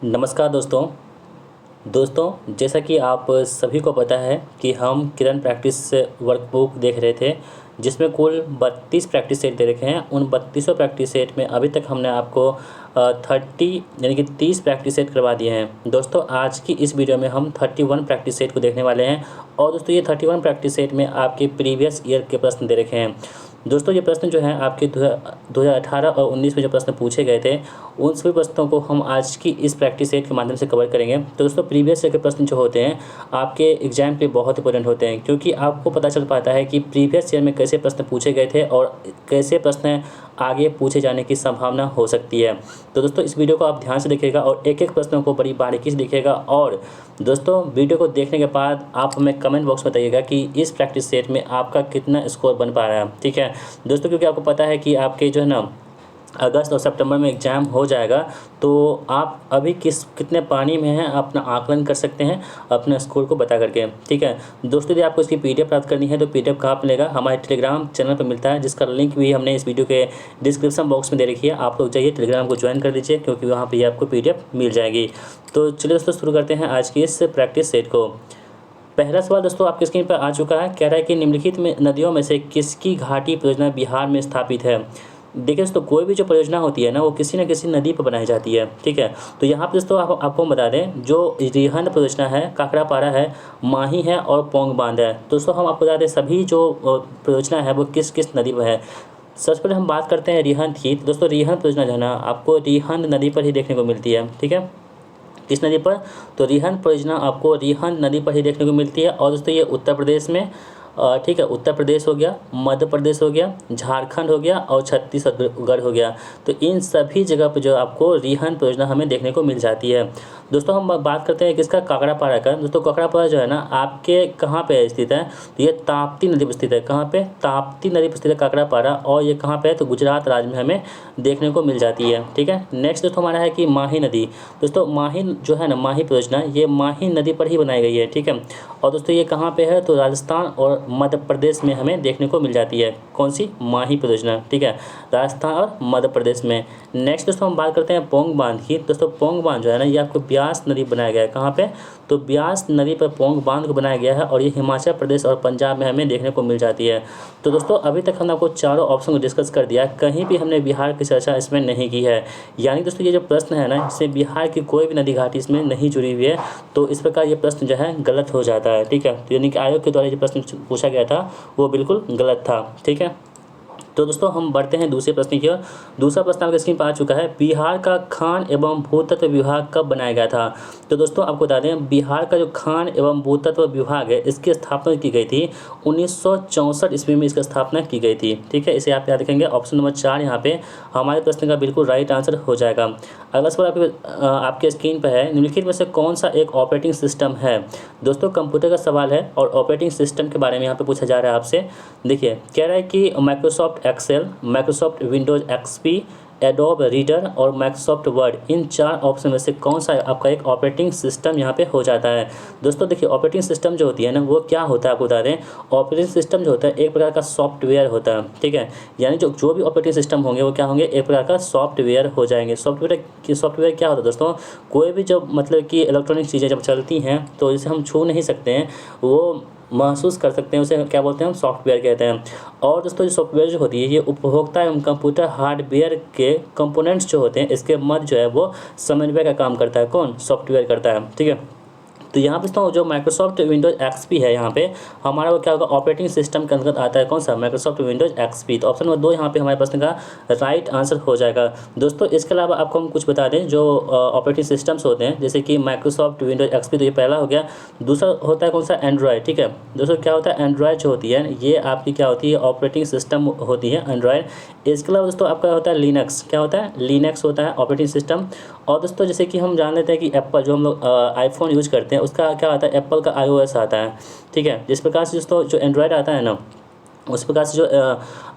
नमस्कार दोस्तों जैसा कि आप सभी को पता है कि हम किरण प्रैक्टिस वर्कबुक देख रहे थे, जिसमें कुल 32 प्रैक्टिस सेट दे रखे हैं। उन 32 प्रैक्टिस सेट में अभी तक हमने आपको 30 यानी कि 30 प्रैक्टिस सेट करवा दिए हैं। दोस्तों आज की इस वीडियो में हम 31 प्रैक्टिस सेट को देखने वाले हैं। और दोस्तों ये 31 प्रैक्टिस सेट में आपके प्रीवियस ईयर के प्रश्न दे रखे हैं। दोस्तों ये प्रश्न जो हैं आपके 2018 और 19 में जो प्रश्न पूछे गए थे, उन सभी प्रश्नों को हम आज की इस प्रैक्टिस सेट के माध्यम से कवर करेंगे। तो दोस्तों प्रीवियस ईयर के प्रश्न जो होते हैं आपके एग्जाम के लिए बहुत इंपॉर्टेंट होते हैं, क्योंकि आपको पता चल पाता है कि प्रीवियस ईयर में कैसे प्रश्न पूछे गए थे और कैसे प्रश्न आगे पूछे जाने की संभावना हो सकती है। तो दोस्तों इस वीडियो को आप ध्यान से देखिएगा और एक एक प्रश्नों को बड़ी बारीकी से देखिएगा। और दोस्तों वीडियो को देखने के बाद आप हमें कमेंट बॉक्स में बताइएगा कि इस प्रैक्टिस सेट में आपका कितना स्कोर बन पा रहा है। ठीक है दोस्तों, क्योंकि आपको पता है कि आपके जो है ना अगस्त और सितंबर में एग्ज़ाम हो जाएगा, तो आप अभी कितने पानी में हैं अपना आकलन कर सकते हैं अपने स्कोर को बता करके। ठीक है दोस्तों, यदि आपको इसकी पीडीएफ प्राप्त करनी है तो पीडीएफ कहाँ पर मिलेगा? हमारे टेलीग्राम चैनल पर मिलता है, जिसका लिंक भी हमने इस वीडियो के डिस्क्रिप्शन बॉक्स में दे रखी है। आप लोग जाइए टेलीग्राम को ज्वाइन कर दीजिए, क्योंकि वहाँ पर आपको पीडीएफ मिल जाएगी। तो चलिए दोस्तों शुरू करते हैं आज की इस प्रैक्टिस सेट को। पहला सवाल दोस्तों आपकी स्क्रीन पर आ चुका है। कह रहा है कि निम्नलिखित में नदियों में से किसकी घाटी परियोजना बिहार में स्थापित है? देखिए दोस्तों, कोई भी जो परियोजना होती है ना, वो किसी न किसी नदी पर बनाई जाती है। ठीक है, तो यहाँ पे दोस्तों आपको बता दें, जो रिहंद परियोजना है, काकरापारा है, माही है और पोंग बांध है। दोस्तों हम आपको बता दें सभी जो परियोजना है वो किस किस नदी पर है। सबसे पहले हम बात करते हैं रिहंद की। तो दोस्तों रिहंद परियोजना जो है ना आपको रिहंद नदी पर ही देखने को मिलती है। ठीक है, किस नदी पर? तो रिहंद परियोजना आपको रिहंद नदी पर ही देखने को मिलती है। और दोस्तों ये उत्तर प्रदेश में ठीक है, उत्तर प्रदेश हो गया, मध्य प्रदेश हो गया, झारखंड हो गया और छत्तीसगढ़ हो गया। तो इन सभी जगह पर जो आपको रिहंद परियोजना हमें देखने को मिल जाती है। दोस्तों हम बात करते हैं किसका? काकरापारा का। दोस्तों काकरापारा जो है ना आपके कहाँ पे स्थित है? तो ये ताप्ती नदी पर स्थित है। कहाँ पे? ताप्ती नदी पर स्थित है काकरापारा। और ये कहाँ पे है? तो गुजरात राज्य में हमें देखने को मिल जाती है। ठीक है, नेक्स्ट दोस्तों हमारा है कि माही नदी। दोस्तों माही जो है ना, माही परियोजना, ये माही नदी पर ही बनाई गई है। ठीक है, और दोस्तों ये कहाँ पे है? तो राजस्थान और मध्य प्रदेश में हमें देखने को मिल जाती है। कौन सी? माही परियोजना। ठीक है, राजस्थान और मध्य प्रदेश में। नेक्स्ट दोस्तों हम बात करते हैं पोंग बांध की। दोस्तों पोंग बांध जो है ना, ये आपको ब्यास नदी बनाया गया है। कहाँ पे? तो ब्यास नदी पर पोंग बांध को बनाया गया है और ये हिमाचल प्रदेश और पंजाब में हमें देखने को मिल जाती है। तो दोस्तों अभी तक हमने आपको चारों ऑप्शन को डिस्कस कर दिया, कहीं भी हमने बिहार की चर्चा इसमें नहीं की है। यानी दोस्तों ये जो प्रश्न है ना, इससे बिहार की कोई भी नदी घाटी इसमें नहीं जुड़ी हुई है। तो इस प्रकार ये प्रश्न जो है गलत हो जाता है। ठीक है, तो यानी कि आयोग के द्वारा जो प्रश्न पूछा गया था वो बिल्कुल गलत था। ठीक है, तो दोस्तों हम बढ़ते हैं दूसरे प्रश्न की ओर। दूसरा प्रश्न आपके स्क्रीन पर आ चुका है। बिहार का खान एवं भूतत्व विभाग कब बनाया गया था? तो दोस्तों आपको बता दें, बिहार का जो खान एवं भूतत्व विभाग है, इसकी स्थापना की गई थी 1964 ईस्वी में इसकी स्थापना की गई थी। ठीक है, इसे आप याद रखेंगे। ऑप्शन नंबर 4 यहाँ पे हमारे प्रश्न का बिल्कुल राइट आंसर हो जाएगा। अगला सवाल आपके स्क्रीन पर है, निम्नलिखित में से कौन सा एक ऑपरेटिंग सिस्टम है? दोस्तों कंप्यूटर का सवाल है और ऑपरेटिंग सिस्टम के बारे में यहाँ पे पूछा जा रहा है आपसे। देखिए कह रहा है कि Microsoft Excel, Microsoft Windows XP, Adobe Reader और माइक्रोसॉफ्ट वर्ड, इन 4 ऑप्शन में से कौन सा आपका एक ऑपरेटिंग सिस्टम यहाँ पे हो जाता है? दोस्तों देखिए ऑपरेटिंग सिस्टम जो होती है ना, वो क्या होता है आपको बता दें। ऑपरेटिंग सिस्टम जो होता है एक प्रकार का सॉफ्टवेयर होता है। ठीक है, यानी जो भी ऑपरेटिंग सिस्टम होंगे वो क्या होंगे? एक प्रकार का सॉफ्टवेयर हो जाएंगे। सॉफ्टवेयर क्या होता है दोस्तों? कोई भी जब मतलब कि इलेक्ट्रॉनिक चीज़ें जब चलती हैं तो इसे हम छू नहीं सकते हैं, वो महसूस कर सकते हैं, उसे क्या बोलते हैं? हम सॉफ्टवेयर कहते हैं। और दोस्तों जो सॉफ्टवेयर जो होती है, ये उपभोक्ता एवं कंप्यूटर हार्डवेयर के कंपोनेंट्स जो होते हैं, इसके मध्य जो है वो समन्वय का काम करता है। कौन? सॉफ्टवेयर करता है। ठीक है, तो यहाँ पे तो जो माइक्रोसॉफ्ट विंडोज एक्सपी है, यहाँ पे हमारा वो क्या होगा? ऑपरेटिंग सिस्टम के अंतर्गत आता है। कौन सा? Microsoft Windows XP. तो ऑप्शन नंबर 2 यहाँ पे हमारे प्रश्न का राइट आंसर हो जाएगा। दोस्तों इसके अलावा आपको हम कुछ बता दें, जो ऑपरेटिंग सिस्टम्स होते हैं जैसे कि माइक्रोसॉफ्ट विंडोज एक्सपी, तो ये पहला हो गया। दूसरा होता है कौन सा? एंड्रॉयड। ठीक है दोस्तों, क्या होता है? एंड्रॉयड जो होती है ये आपकी क्या होती है? ऑपरेटिंग सिस्टम होती है एंड्रॉयड। इसके अलावा दोस्तों आपका होता है लिनक्स। क्या होता है? लिनक्स होता है ऑपरेटिंग सिस्टम। और दोस्तों जैसे कि हम जान लेते हैं कि एप्पल, जो हम लोग आईफोन यूज करते हैं, उसका क्या आता है? एप्पल का iOS आता है। ठीक है, जिस प्रकार से दोस्तों जो एंड्रॉयड आता है ना, उस प्रकार से जो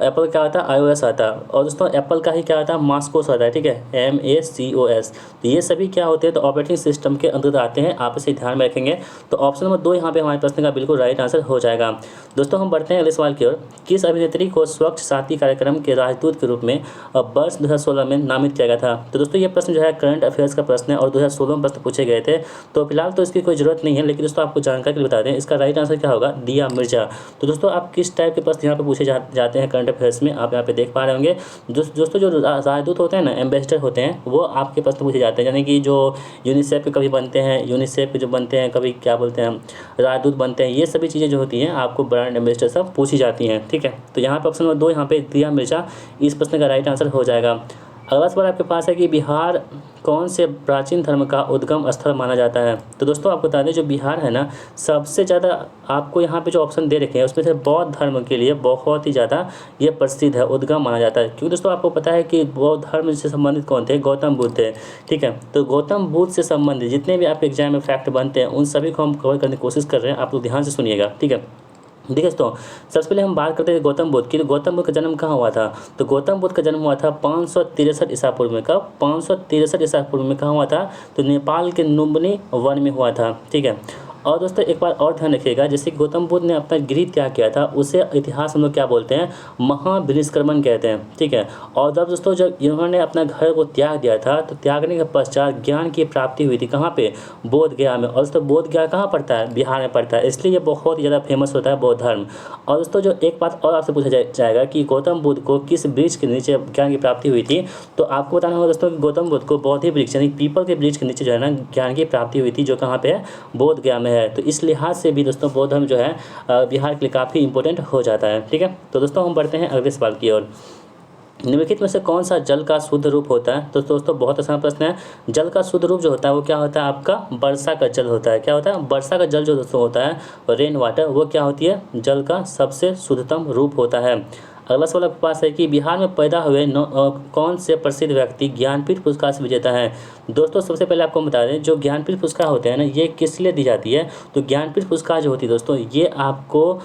एप्पल क्या होता है iOS आता है, और दोस्तों एप्पल का ही क्या होता है MacOS होता है, ठीक है, MACOS। तो ये सभी क्या होते हैं, तो ऑपरेटिंग सिस्टम के अंतर्गत आते हैं, आप इसे ध्यान में रखेंगे। तो ऑप्शन नंबर 2 यहाँ पे हमारे प्रश्न का बिल्कुल राइट आंसर हो जाएगा। दोस्तों हम बढ़ते हैं अगले सवाल की ओर। किस अभिनेत्री को स्वच्छ साथी कार्यक्रम के राजदूत के रूप में वर्ष 2016 में नामित किया गया था? तो दोस्तों ये प्रश्न जो है करंट अफेयर्स का प्रश्न है और 2016 में प्रश्न पूछे गए थे, तो फिलहाल तो इसकी कोई जरूरत नहीं है, लेकिन दोस्तों आपको जानकारी के लिए बता दें, इसका राइट आंसर क्या होगा, दिया मिर्जा। तो दोस्तों आप किस टाइप के प्रश्न यहाँ पे पूछे जाते हैं करंट अफेयर्स में, आप यहाँ पे देख पा रहे होंगे। दोस्तों जो राजदूत होते हैं ना, एम्बेसडर होते हैं, वो आपके प्रश्न पूछे जाते हैं, यानी कि जो यूनिसेफ के कभी बनते हैं, यूनिसेफ के जो बनते हैं, कभी क्या बोलते हैं राजदूत बनते हैं, ये सभी चीज़ें जो होती हैं आपको ब्रांड एम्बेसडर सब पूछी जाती हैं, ठीक है। तो यहाँ पे ऑप्शन नंबर 2 यहाँ पे दिया मिर्जा इस प्रश्न का राइट आंसर हो जाएगा। अगला सवाल आपके पास है कि बिहार कौन से प्राचीन धर्म का उद्गम स्थल माना जाता है? तो दोस्तों आपको बता दें, जो बिहार है ना, सबसे ज़्यादा आपको यहाँ पे जो ऑप्शन दे रखे हैं उसमें से बौद्ध धर्म के लिए बहुत ही ज़्यादा ये प्रसिद्ध है, उद्गम माना जाता है। क्योंकि दोस्तों आपको पता है कि बौद्ध धर्म से संबंधित कौन थे, गौतम बुद्ध थे, ठीक है। तो गौतम बुद्ध से संबंधित जितने भी आपके एग्जाम में फैक्ट बनते हैं उन सभी को हम कवर करने की कोशिश कर रहे हैं, आप लोग ध्यान से सुनिएगा, ठीक है। देखिए दोस्तों, सबसे पहले हम बात करते हैं गौतम बुद्ध की। तो गौतम बुद्ध का जन्म कहाँ हुआ था? तो गौतम बुद्ध का जन्म हुआ था 563 ईसा पूर्व में। कब? 563 ईसा पूर्व में कहाँ हुआ था? तो नेपाल के लुम्बिनी वन में हुआ था, ठीक है। और दोस्तों एक बार और ध्यान रखिएगा, जैसे गौतम बुद्ध ने अपना गृह त्याग किया था, उसे इतिहास हम लोग क्या बोलते हैं, महाविनिष्क्रमण कहते हैं, ठीक है। और जब इन्होंने अपना घर को त्याग दिया था, तो त्यागने के पश्चात ज्ञान की प्राप्ति हुई थी, कहाँ पे? बोध गया में। और दोस्तों बोध गया कहाँ पड़ता है? बिहार में पड़ता है, इसलिए ये बहुत ही ज़्यादा फेमस होता है बौद्ध धर्म। और दोस्तों जो एक बात और आपसे पूछा जाएगा कि गौतम बुद्ध को किस वृक्ष के नीचे ज्ञान की प्राप्ति हुई थी, तो आपको बताना होगा दोस्तों कि गौतम बुद्ध को बोधि वृक्ष यानी पीपल के वृक्ष के नीचे जो है ना ज्ञान की प्राप्ति हुई थी, जो कहाँ पे है? बोध गया में है। तो इस लिहाज से भी दोस्तों बौद्ध धर्म जो है बिहार के लिए काफ़ी इंपॉर्टेंट हो जाता है, ठीक है। तो दोस्तों हम बढ़ते हैं अगले सवाल की ओर। निम्नलिखित में से कौन सा जल का शुद्ध रूप होता है? तो दोस्तों बहुत आसान प्रश्न है। जल का शुद्ध रूप जो होता है वो क्या होता है? आपका वर्षा का जल होता है। क्या होता है? वर्षा का जल जो दोस्तों होता है रेन वाटर, वो क्या होती है? जल का सबसे शुद्धतम रूप होता है। अगला सवाल आपके पास है कि बिहार में पैदा हुए कौन से प्रसिद्ध व्यक्ति ज्ञानपीठ पुरस्कार से विजेता है? दोस्तों सबसे पहले आपको बता दें, जो ज्ञानपीठ पुरस्कार होते हैं ना, ये किस लिए दी जाती है? तो ज्ञानपीठ पुरस्कार जो होती है दोस्तों, ये आपको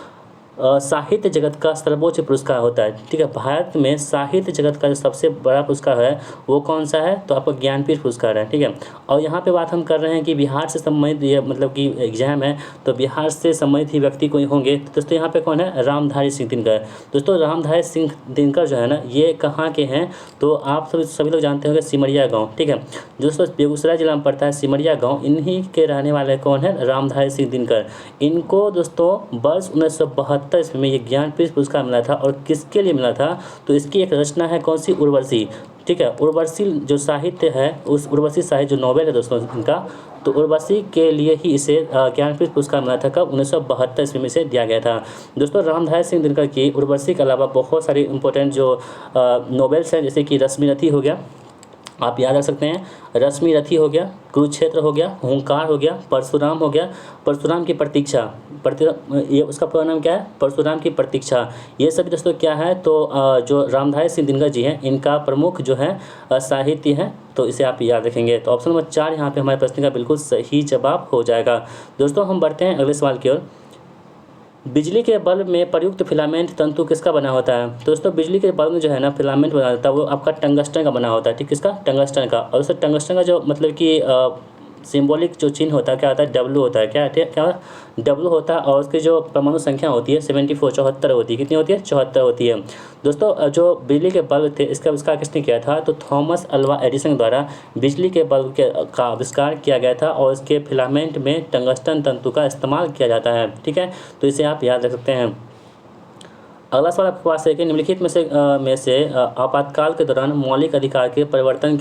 साहित्य जगत का सर्वोच्च पुरस्कार होता है, ठीक है। भारत में साहित्य जगत का जो सबसे बड़ा पुरस्कार है वो कौन सा है? तो आपका ज्ञानपीठ पुरस्कार है, ठीक है। और यहाँ पे बात हम कर रहे हैं कि बिहार से संबंधित ये मतलब कि एग्जाम है, तो बिहार से संबंधित ही व्यक्ति कोई होंगे। तो दोस्तों यहाँ पे कौन है? रामधारी सिंह दिनकर। दोस्तों रामधारी सिंह दिनकर जो है ना, ये कहाँ के हैं? तो आप सभी लोग जानते होंगे सिमरिया गाँव, ठीक है। दोस्तों बेगूसराय जिला में पड़ता है सिमरिया गाँव, इन्हीं के रहने वाले कौन है? रामधारी सिंह दिनकर। इनको दोस्तों वर्ष 1972 ईस्वी में ये ज्ञानपीठ पुरस्कार मिला था। और किसके लिए मिला था? तो इसकी एक रचना है कौन सी? उर्वशी, ठीक है। उर्वशी जो साहित्य है, उस उर्वशी साहित्य जो नॉवेल है दोस्तों इनका, तो उर्वशी के लिए ही इसे ज्ञानपीठ पुरस्कार मिला था। कब? 1972 ईस्वी में इसे दिया गया था। दोस्तों रामधारी सिंह दिनकर की उर्वशी के अलावा बहुत सारी इंपॉर्टेंट जो नॉवेल्स हैं, जैसे कि रश्मिरथी हो गया, आप याद रख सकते हैं, रश्मिरथी हो गया, कुरुक्षेत्र हो गया, हुंकार हो गया, परशुराम हो गया, परशुराम की प्रतीक्षा, ये उसका पूरा नाम क्या है? परशुराम की प्रतीक्षा। ये सभी दोस्तों क्या है? तो जो रामधारी सिंह दिनकर जी हैं, इनका प्रमुख जो है साहित्य है, तो इसे आप याद रखेंगे। तो ऑप्शन नंबर 4 यहाँ पे हमारे प्रश्न का बिल्कुल सही जवाब हो जाएगा। दोस्तों हम बढ़ते हैं अगले सवाल की ओर। बिजली के बल्ब में प्रयुक्त फिलामेंट तंतु किसका बना होता है? तो दोस्तों बिजली के बल्ब में जो है ना फिलामेंट बना होता है, वो आपका टंगस्टन का बना होता है, ठीक। किसका? टंगस्टन का। और दोस्तों टंगस्टन का जो मतलब कि सिंबॉलिक जो चिन्ह होता है क्या होता है? डब्ल्यू होता है। क्या डब्ल्यू होता है। और उसकी जो परमाणु संख्या होती है 74 74 होती है। कितनी होती है? 74 होती है। दोस्तों जो बिजली के बल्ब थे, इसका आविष्कार किसने किया था? तो थॉमस अल्वा एडिसन द्वारा बिजली के बल्ब का आविष्कार किया गया था। और इसके फिलामेंट में टंगस्टन तंतु का इस्तेमाल किया जाता है, ठीक है। तो इसे आप याद रख सकते हैं। अगला सवाल आपके पास है कि निम्नलिखित में से आपातकाल के दौरान मौलिक अधिकार के परिवर्तन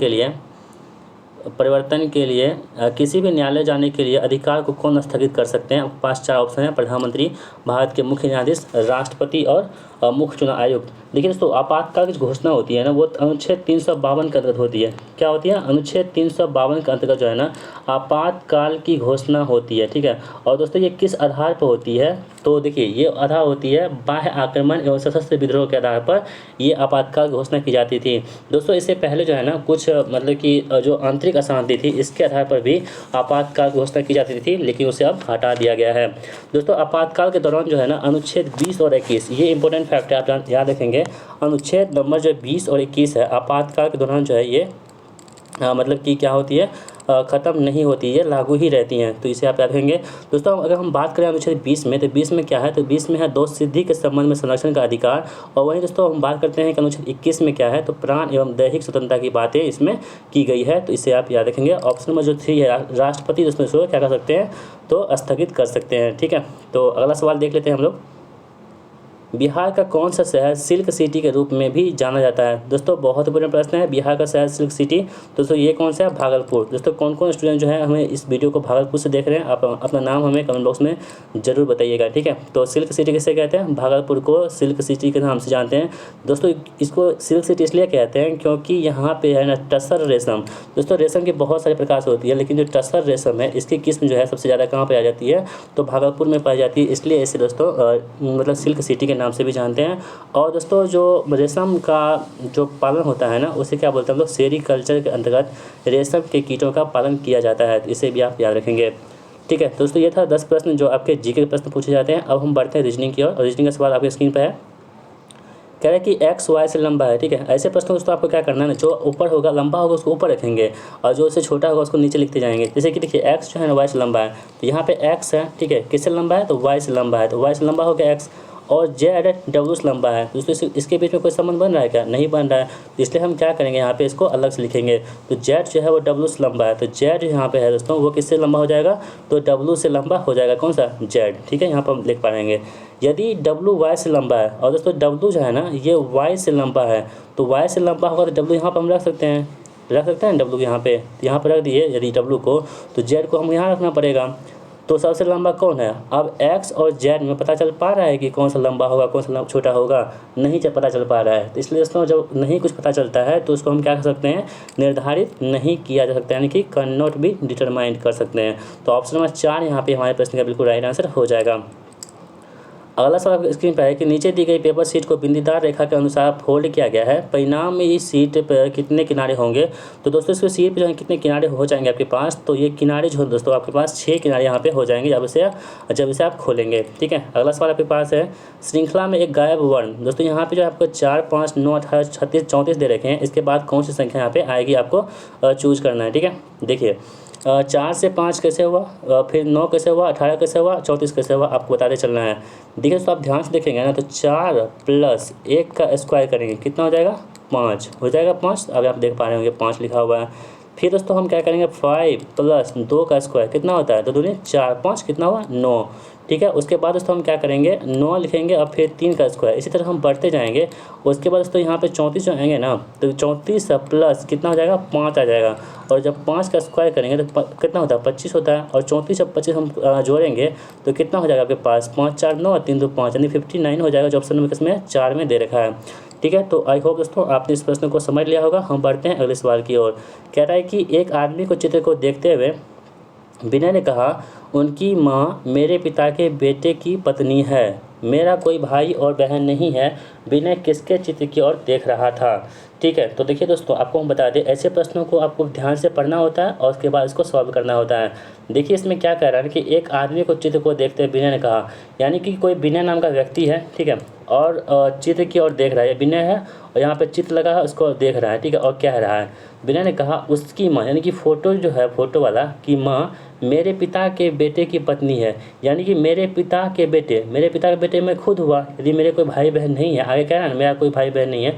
के लिए किसी भी न्यायालय जाने के लिए अधिकार को कौन स्थगित कर सकते हैं? आपके पास 4 ऑप्शन है: प्रधानमंत्री, भारत के मुख्य न्यायाधीश, राष्ट्रपति और मुख्य चुनाव आयुक्त। देखिए दोस्तों आपातकाल की जो घोषणा होती है ना, वो अनुच्छेद 352 के अंतर्गत होती है। क्या होती है? अनुच्छेद 352 के अंतर्गत जो है ना आपातकाल की घोषणा होती है, ठीक है। और दोस्तों ये किस आधार पर होती है? तो देखिए ये अदा होती है बाह्य आक्रमण एवं सशस्त्र विद्रोह के आधार पर ये आपातकाल घोषणा की जाती थी। दोस्तों इससे पहले जो है ना कुछ मतलब कि जो आंतरिक अशांति थी इसके आधार पर भी आपातकाल घोषणा की जाती थी, लेकिन उसे अब हटा दिया गया है। दोस्तों आपातकाल के दौरान जो है ना अनुच्छेद 20 और 21 ये इंपॉर्टेंट फैक्ट है, आप याद रखेंगे। अनुच्छेद नंबर जो 20 और 21 है आपातकाल के दौरान जो है ये मतलब कि क्या होती है ख़त्म नहीं होती है, लागू ही रहती हैं, तो इसे आप याद रखेंगे। दोस्तों अगर हम बात करें अनुच्छेद 20 में, तो 20 में क्या है, तो 20 में है दोष सिद्धि के संबंध में संरक्षण का अधिकार। और वहीं दोस्तों हम बात करते हैं कि अनुच्छेद 21 में क्या है, तो प्राण एवं दैहिक स्वतंत्रता की बातें इसमें की गई है, तो इसे आप याद रखेंगे। ऑप्शन नंबर जो 3 है राष्ट्रपति दोस्तों इसको क्या कर सकते हैं, तो स्थगित कर सकते हैं। ठीक है, तो अगला सवाल देख लेते हैं हम लोग। बिहार का कौन सा शहर सिल्क सिटी के रूप में भी जाना जाता है। दोस्तों बहुत बड़ा प्रश्न है, बिहार का शहर सिल्क सिटी। दोस्तों ये कौन सा है, भागलपुर। दोस्तों कौन कौन स्टूडेंट जो है हमें इस वीडियो को भागलपुर से देख रहे हैं, आप अपना नाम हमें कमेंट बॉक्स में जरूर बताइएगा। ठीक है, तो सिल्क सिटी किसे कहते हैं, भागलपुर को सिल्क सिटी के नाम से जानते हैं। दोस्तों इसको सिल्क सिटी इसलिए कहते हैं क्योंकि यहाँ पे है ना टसर रेशम। दोस्तों रेशम की बहुत सारे प्रकार से होती है, लेकिन जो टसर रेशम है इसकी किस्म जो है सबसे ज़्यादा कहाँ पर आ जाती है, तो भागलपुर में पाई जाती है, इसलिए इसे दोस्तों मतलब सिल्क सिटी के नाम से भी जानते हैं। और दोस्तों जो रेशम का जो पालन होता है ना उसे क्या बोलते हैं हम लोग, सेरीकल्चर के अंतर्गत रेशम के कीटों का पालन किया जाता है, तो इसे भी आप याद रखेंगे। ठीक है दोस्तों, ये था 10 प्रश्न जो आपके जीके के प्रश्न पूछे जाते हैं। अब हम बढ़ते हैं रीजनिंग की ओर, और रीजनिंग का सवाल आपके स्क्रीन पर है। कह रहे हैं कि एक्स वाई से लंबा है। ठीक है, ऐसे प्रश्न दोस्तों आपको क्या करना है ना, जो ऊपर होगा लंबा होगा उसको ऊपर रखेंगे, और जो उससे छोटा होगा उसको नीचे लिखते जाएंगे। जैसे कि देखिए एक्स जो है ना वाई से लंबा है, तो यहाँ पे एक्स है, ठीक है, किससे लंबा है, तो वाई से लंबा है, तो वाई से लंबा हो गया एक्स। और जेड डब्ल्यू से लंबा है, दोस्तों इसके बीच में कोई संबंध बन रहा है क्या, नहीं बन रहा है, तो इसलिए हम क्या करेंगे यहाँ पे इसको अलग से लिखेंगे। तो जेड जो है वो डब्ल्यू से लंबा है, तो जेड यहाँ पे है दोस्तों वो किससे लंबा हो जाएगा, तो डब्ल्यू से लंबा हो जाएगा, कौन सा, जेड। ठीक है, यहाँ पर हम लिख पाएंगे। यदि डब्ल्यू वाई से लंबा है, और दोस्तों डब्ल्यू जो है ना ये वाई से लंबा है, तो वाई से लंबा होगा तो डब्ल्यू यहाँ पर हम रख सकते हैं डब्ल्यू यहाँ पे रख दिए यदि डब्ल्यू को, तो जेड को हम यहाँ रखना पड़ेगा। तो सबसे लंबा कौन है, अब एक्स और जेड में पता चल पा रहा है कि कौन सा लंबा होगा कौन सा छोटा होगा, नहीं पता चल पा रहा है। तो इसलिए दोस्तों जब नहीं कुछ पता चलता है तो उसको हम क्या कर सकते हैं, निर्धारित नहीं किया जा सकता, यानी कि कैन नॉट बी डिटरमाइंड कर सकते हैं। तो ऑप्शन नंबर 4 यहाँ पे हमारे प्रश्न का बिल्कुल राइट आंसर हो जाएगा। अगला सवाल स्क्रीन पर है कि नीचे दी गई पेपर शीट को बिंदीदार रेखा के अनुसार फोल्ड किया गया है, परिणाम में इस शीट पर कितने किनारे होंगे। तो दोस्तों इसको शीट पे जो है कितने किनारे हो जाएंगे आपके पास, तो ये किनारे जो है दोस्तों आपके पास 6 किनारे यहाँ पे हो जाएंगे जब इसे आप खोलेंगे। ठीक है, अगला सवाल आपके पास है, श्रृंखला में एक गायब वर्ण। दोस्तों यहाँ पे जो आपको 4, 5, 9, 18, 36, 34 दे रखे हैं, इसके बाद कौन सी संख्या यहाँ पे आएगी आपको चूज करना है। ठीक है, देखिए 4 से 5 कैसे हुआ, फिर 9 कैसे हुआ, 18 कैसे हुआ, 34 कैसे हुआ, आपको बताते चलना है। देखिए तो आप ध्यान से देखेंगे ना, तो 4 + 1 का स्क्वायर करेंगे कितना हो जाएगा, 5 हो जाएगा, 5। अभी आप देख पा रहे होंगे 5 लिखा हुआ है। फिर दोस्तों हम क्या करेंगे, 5 + 2 का स्क्वायर कितना होता है, तो दूनी 4, 5 कितना हुआ, 9। ठीक है, उसके बाद दोस्तों हम क्या करेंगे, 9 लिखेंगे और फिर 3 का स्क्वायर, इसी तरह हम बढ़ते जाएंगे। उसके बाद दोस्तों यहाँ पे 34 जो आएंगे ना, तो 34 प्लस कितना हो जाएगा, 5 आ जाएगा। और जब 5 का स्क्वायर करेंगे तो कितना होता है, 25 होता है। और 34 और 25 हम जोड़ेंगे तो कितना हो जाएगा आपके पास, 5, 4, 9 और 3, 2, 5 यानी 59 हो जाएगा, जो ऑप्शन नंबर किसमें 4 में दे रखा है। ठीक है, तो आई होप दोस्तों आपने इस प्रश्न को समझ लिया होगा। हम बढ़ते हैं अगले सवाल की ओर। कह रहा है कि एक आदमी को चित्र को देखते हुए विनय ने कहा, उनकी माँ मेरे पिता के बेटे की पत्नी है, मेरा कोई भाई और बहन नहीं है। विनय किसके चित्र की ओर देख रहा था। ठीक है, तो देखिए दोस्तों आपको हम बता दें, ऐसे प्रश्नों को आपको ध्यान से पढ़ना होता है और उसके बाद इसको सॉल्व करना होता है। देखिए इसमें क्या कह रहा है कि एक आदमी को चित्र को देखते हुए विनय ने कहा, यानी कि कोई विनय नाम का व्यक्ति है, ठीक है, और चित्र की ओर देख रहा है, विनय है और यहाँ पे चित्र लगा है उसको देख रहा है। ठीक है, और कह रहा है, विनय ने कहा उसकी माँ, यानी कि फ़ोटो जो है फ़ोटो वाला की माँ मेरे पिता के बेटे की पत्नी है, यानी कि मेरे पिता के बेटे में खुद हुआ, यदि मेरे कोई भाई बहन नहीं है। आगे कह रहा है ना, मेरा कोई भाई बहन नहीं है,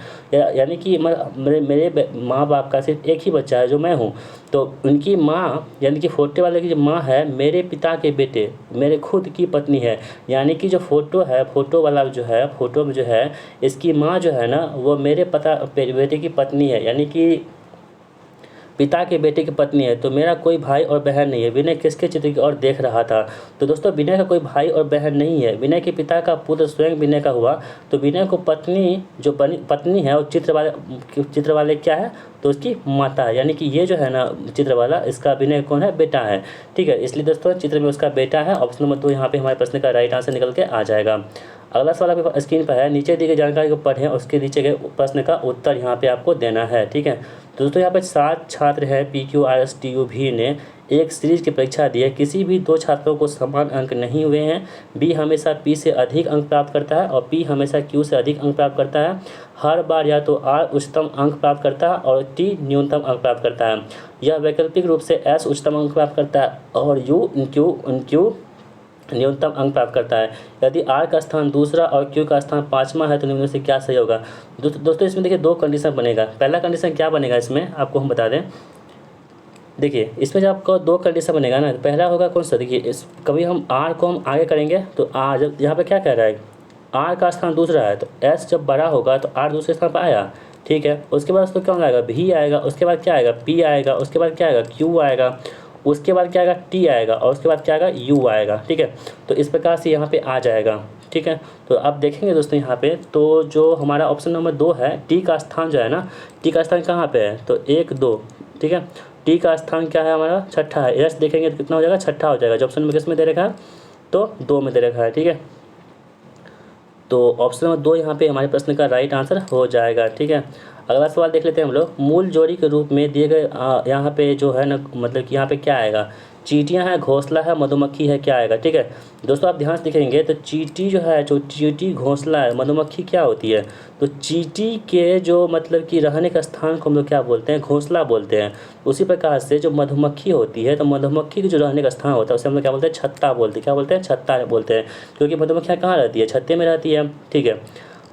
यानी कि मेरे माँ बाप का सिर्फ एक ही बच्चा है जो मैं हूँ। तो उनकी माँ यानी कि फोटो वाले की जो माँ है मेरे पिता के बेटे मेरे खुद की पत्नी है, यानी कि जो फ़ोटो है फ़ोटो वाला जो है फ़ोटो में जो है इसकी माँ जो है ना वो मेरे बेटे की पत्नी है, यानी कि पिता के बेटे की पत्नी है, तो मेरा कोई भाई और बहन नहीं है। विनय किसके चित्र की ओर देख रहा था? तो दोस्तों विनय का कोई भाई और बहन नहीं है। विनय के पिता का पुत्र स्वयं विनय का हुआ, तो विनय को पत्नी जो पत्नी है और चित्र वाले क्या है? तो उसकी माता है, यानी कि ये जो है ना चित्र वाला, इसका विनय कौन है? बेटा है। ठीक है, इसलिए दोस्तों चित्र में उसका बेटा है। ऑप्शन नंबर 2 यहाँ पे हमारे प्रश्न का राइट आंसर निकल के आ जाएगा। अगला सवाल आपके स्क्रीन पर है, नीचे दी गई जानकारी को पढ़ें और उसके नीचे गए प्रश्न का उत्तर यहाँ पे आपको देना है। ठीक है, तो दोस्तों यहाँ पे 7 छात्र हैं PQRSTU ने एक सीरीज की परीक्षा दी है। किसी भी 2 छात्रों को समान अंक नहीं हुए हैं। बी हमेशा पी से अधिक अंक प्राप्त करता है और पी हमेशा क्यू से अधिक अंक प्राप्त करता है। हर बार या तो आर उच्चतम अंक प्राप्त करता है और टी न्यूनतम अंक प्राप्त करता है। यह वैकल्पिक रूप से एस उच्चतम अंक प्राप्त करता है और क्यू न्यूनतम अंक प्राप्त करता है। यदि आर का स्थान दूसरा और क्यू का स्थान 5वां है तो निम्न में से क्या सही होगा? दोस्तों इसमें देखिए 2 कंडीशन बनेगा। पहला कंडीशन क्या बनेगा इसमें आपको हम बता दें। देखिए इसमें जब आपको 2 कंडीशन बनेगा ना, पहला होगा कौन सा? देखिए इस कभी हम आर को हम आगे करेंगे तो आर जब यहाँ पे क्या कह रहा है, आर का स्थान दूसरा है तो एस जब बड़ा होगा तो आर दूसरे स्थान पर आया। ठीक है, उसके बाद उसको क्या आएगा? भी आएगा, उसके बाद क्या आएगा? पी आएगा, उसके बाद क्या आएगा? क्यू आएगा, उसके बाद क्या आएगा? टी आएगा और उसके बाद क्या आएगा? यू आएगा। ठीक है, तो इस प्रकार से यहाँ पे आ जाएगा। ठीक है, तो आप देखेंगे दोस्तों यहाँ पे तो जो हमारा ऑप्शन नंबर 2 है, टी का स्थान जो है ना, टी का स्थान कहाँ पे है? तो 1 2। ठीक है, टी का स्थान क्या है हमारा? छठा है। एस देखेंगे तो कितना हो जाएगा? छठा हो जाएगा। जो ऑप्शन में किस में दे रखा है? तो 2 में दे रखा है। ठीक है, तो ऑप्शन नंबर 2 यहाँ पे हमारे प्रश्न का राइट आंसर हो जाएगा। ठीक है, अगला सवाल देख लेते हैं हम लोग। मूल जोड़ी के रूप में दिए गए यहाँ पे जो है ना, मतलब कि यहाँ पे क्या आएगा? चींटियाँ हैं, घोंसला है, मधुमक्खी है, क्या आएगा? ठीक है दोस्तों, आप ध्यान से देखेंगे तो चींटी जो है, जो चींटी, घोंसला है, मधुमक्खी क्या होती है? तो चींटी के जो मतलब कि रहने का स्थान को हम लोग क्या बोलते हैं? घोंसला बोलते हैं। उसी प्रकार से जो मधुमक्खी होती है, तो मधुमक्खी के जो रहने का स्थान होता है उसे हम लोग क्या बोलते हैं? छत्ता बोलते हैं। क्या बोलते हैं? छत्ता बोलते हैं, क्योंकि मधुमक्खियाँ कहाँ रहती है? छत्ते में रहती है। ठीक है,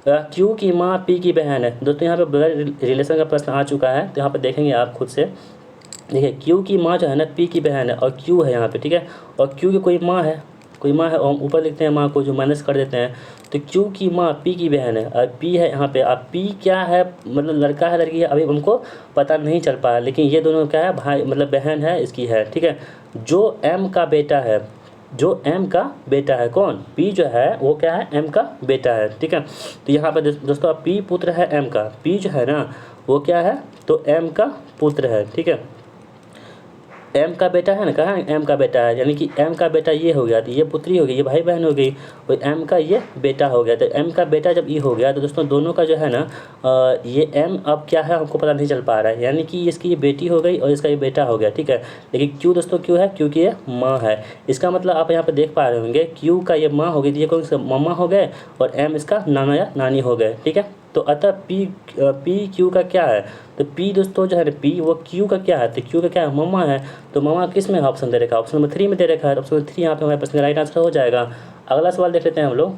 क्यू की माँ पी की बहन है। दोस्तों यहाँ पे ब्लड रिलेशन का प्रश्न आ चुका है, तो यहाँ पे देखेंगे आप खुद से। देखिए क्यू की माँ जो है ना, पी की बहन है और क्यू है यहाँ पे। ठीक है, और क्यू की कोई माँ है और हम ऊपर लिखते हैं माँ को, जो माइनस कर देते हैं। तो क्यू की माँ पी की बहन है और पी है यहाँ पे। अब पी क्या है, मतलब लड़का है लड़की है, अभी हमको पता नहीं चल पाया, लेकिन ये दोनों क्या है? भाई, मतलब बहन है इसकी है। ठीक है, जो एम का बेटा है, जो एम का बेटा है, कौन? पी जो है वो क्या है? एम का बेटा है। ठीक है, तो यहाँ पे दोस्तों पी पुत्र है एम का, पी जो है ना वो क्या है? तो एम का पुत्र है। ठीक है, एम का बेटा है ना, कहाँ एम का बेटा है, यानी कि एम का बेटा ये हो गया, तो ये पुत्री हो गई, ये भाई बहन हो गई, और एम का ये बेटा हो गया। तो एम का बेटा जब ये हो गया तो दोस्तों दोनों का जो है ना ये एम अब क्या है हमको पता नहीं चल पा रहा है, यानी कि इसकी ये बेटी हो गई और इसका ये बेटा हो गया। ठीक है, लेकिन क्यों दोस्तों क्यों है? क्योंकि ये माँ है। इसका मतलब आप यहाँ पर देख पा रहे होंगे, क्यू का ये माँ हो गई, ये कौन सा? मम्मा हो गए, और एम इसका नाना या नानी हो गए। ठीक है, तो अतः पी क्यू का क्या है? तो पी दोस्तों जो है ना, पी वो क्यू का क्या है? तो क्यू का क्या है? मम्मा है। तो मम्मा किस में ऑप्शन दे रखा है? ऑप्शन नंबर 3 में दे रखा है। ऑप्शन नंबर 3 यहाँ पे हमारे प्रश्न का राइट आंसर हो जाएगा। अगला सवाल देख लेते हैं हम लोग।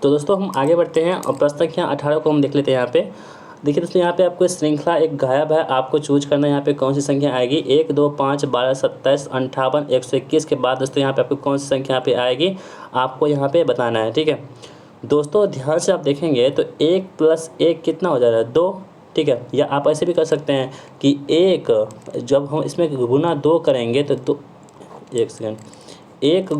तो दोस्तों हम आगे बढ़ते हैं और प्रश्न संख्या 18 को हम देख लेते हैं। यहाँ पे देखिए दोस्तों, यहाँ पे आपको श्रृंखला एक गायब है, आपको चूज करना है यहाँ पे कौन सी संख्या आएगी। 1 2 5 12 27 58 121 के बाद दोस्तों यहाँ पे आपको कौन सी संख्या यहाँ पे आएगी, आपको यहाँ पे बताना है। ठीक है दोस्तों, ध्यान से आप देखेंगे तो 1 + 1 कितना हो जा रहा है? 2। ठीक है, या आप ऐसे भी कर सकते हैं कि 1 जब हम इसमें गुना 2 करेंगे तो 2, 1 सेकेंड, 1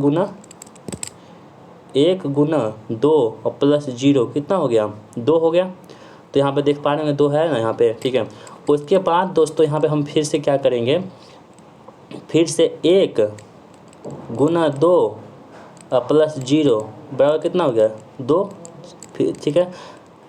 गुना 2 और +0 कितना हो गया? 2 हो गया। तो यहाँ पे देख पा रहे हैं 2 है ना यहाँ पे। ठीक है, उसके बाद दोस्तों यहाँ पे हम फिर से क्या करेंगे, फिर से 1 गुना 2 +0 बराबर कितना हो गया? 2। फिर ठीक है,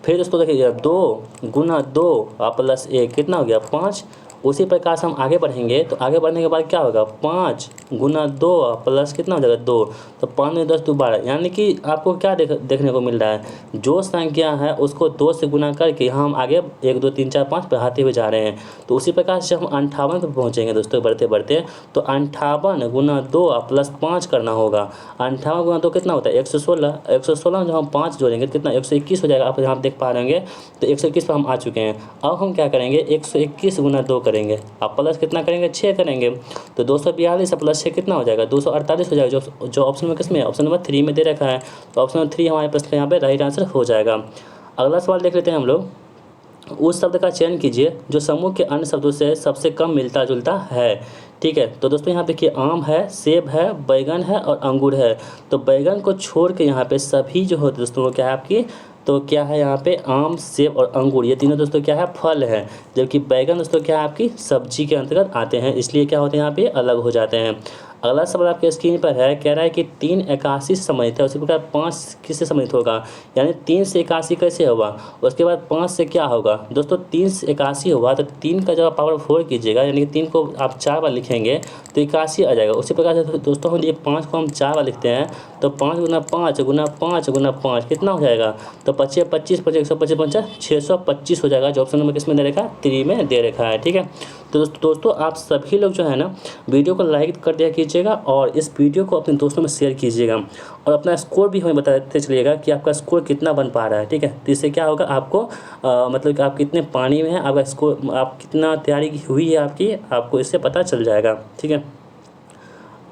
फिर दोस्तों देखिए 2 गुना 2 +1 कितना हो गया? 5। उसी प्रकार से हम आगे बढ़ेंगे तो आगे बढ़ने के बाद क्या होगा? 5 गुना 2 प्लस कितना हो जाएगा? 2। तो 5 में 10 2 12, यानी कि आपको क्या देखने को मिल रहा है? जो संख्या है उसको 2 से गुना करके हम आगे 1 2 3 4 5 बढ़ाते हुए जा रहे हैं। तो उसी प्रकार से हम 58 पर पहुँचेंगे दोस्तों बढ़ते बढ़ते। तो 58 गुना 2 प्लस 5 करना होगा। 58 गुना 2 कितना होता है? 116। 116 में जब हम 5 जोड़ेंगे कितना? 121 हो जाएगा। आप यहाँ देख पा रहे होंगे तो 121 पर हम आ चुके हैं। अब हम क्या करेंगे? 121 गुना 2 करेंगे, आप प्लस कितना करेंगे? 6 करेंगे। तो 242 प्लस 6 कितना हो जाएगा? 248 हो जाएगा, जो ऑप्शन में किसमें है? ऑप्शन नंबर 3 में दे रखा है। तो ऑप्शन नंबर 3 हमारे प्रश्न का यहाँ पे राइट आंसर हो जाएगा। अगला सवाल देख लेते हैं हम लोग। उस शब्द का चयन कीजिए जो समूह के अन्य शब्दों से सबसे कम मिलता जुलता है। ठीक है, तो दोस्तों यहाँ पे देखिए आम है, सेब है, बैगन है और अंगूर है। तो बैगन को छोड़ के यहाँ पे सभी जो होते दोस्तों वो क्या है आपकी, तो क्या है यहाँ पे आम, सेब और अंगूर ये तीनों दोस्तों क्या है फल है, जबकि बैगन दोस्तों क्या है आपकी सब्जी के अंतर्गत आते हैं, इसलिए क्या होते हैं यहाँ पे अलग हो जाते हैं। अगला सवाल आपके स्क्रीन पर है, कह रहा है कि 3 81 से सम्मिलित है, उसी प्रकार 5 किससे सम्मिलित होगा, यानी 3 से 81 कैसे होगा, उसके बाद 5 से क्या होगा। दोस्तों 3 से 81 हुआ तो 3 का जब आप पावर 4 कीजिएगा यानी कि 3 को आप 4 बार लिखेंगे तो 81 आ जाएगा। उसी प्रकार से दोस्तों हम ये 5 को हम 4 बार लिखते हैं तो 5 गुना 5 गुना 5 गुना 5 कितना हो जाएगा, तो 25 25 25 125 625 हो जाएगा, जो ऑप्शन नंबर किस में दे रखा है 3 में दे रखा है। ठीक है, तो दोस्तों आप सभी लोग जो है ना वीडियो को लाइक कर दिया कीजिएगा और इस वीडियो को अपने दोस्तों में शेयर कीजिएगा और अपना स्कोर भी हमें बताते चलिएगा कि आपका स्कोर कितना बन पा रहा है। ठीक है, तो इससे क्या होगा आपको मतलब कि आप कितने पानी में हैं, आपका स्कोर आप कितना तैयारी हुई है आपकी, आपको इससे पता चल जाएगा। ठीक है,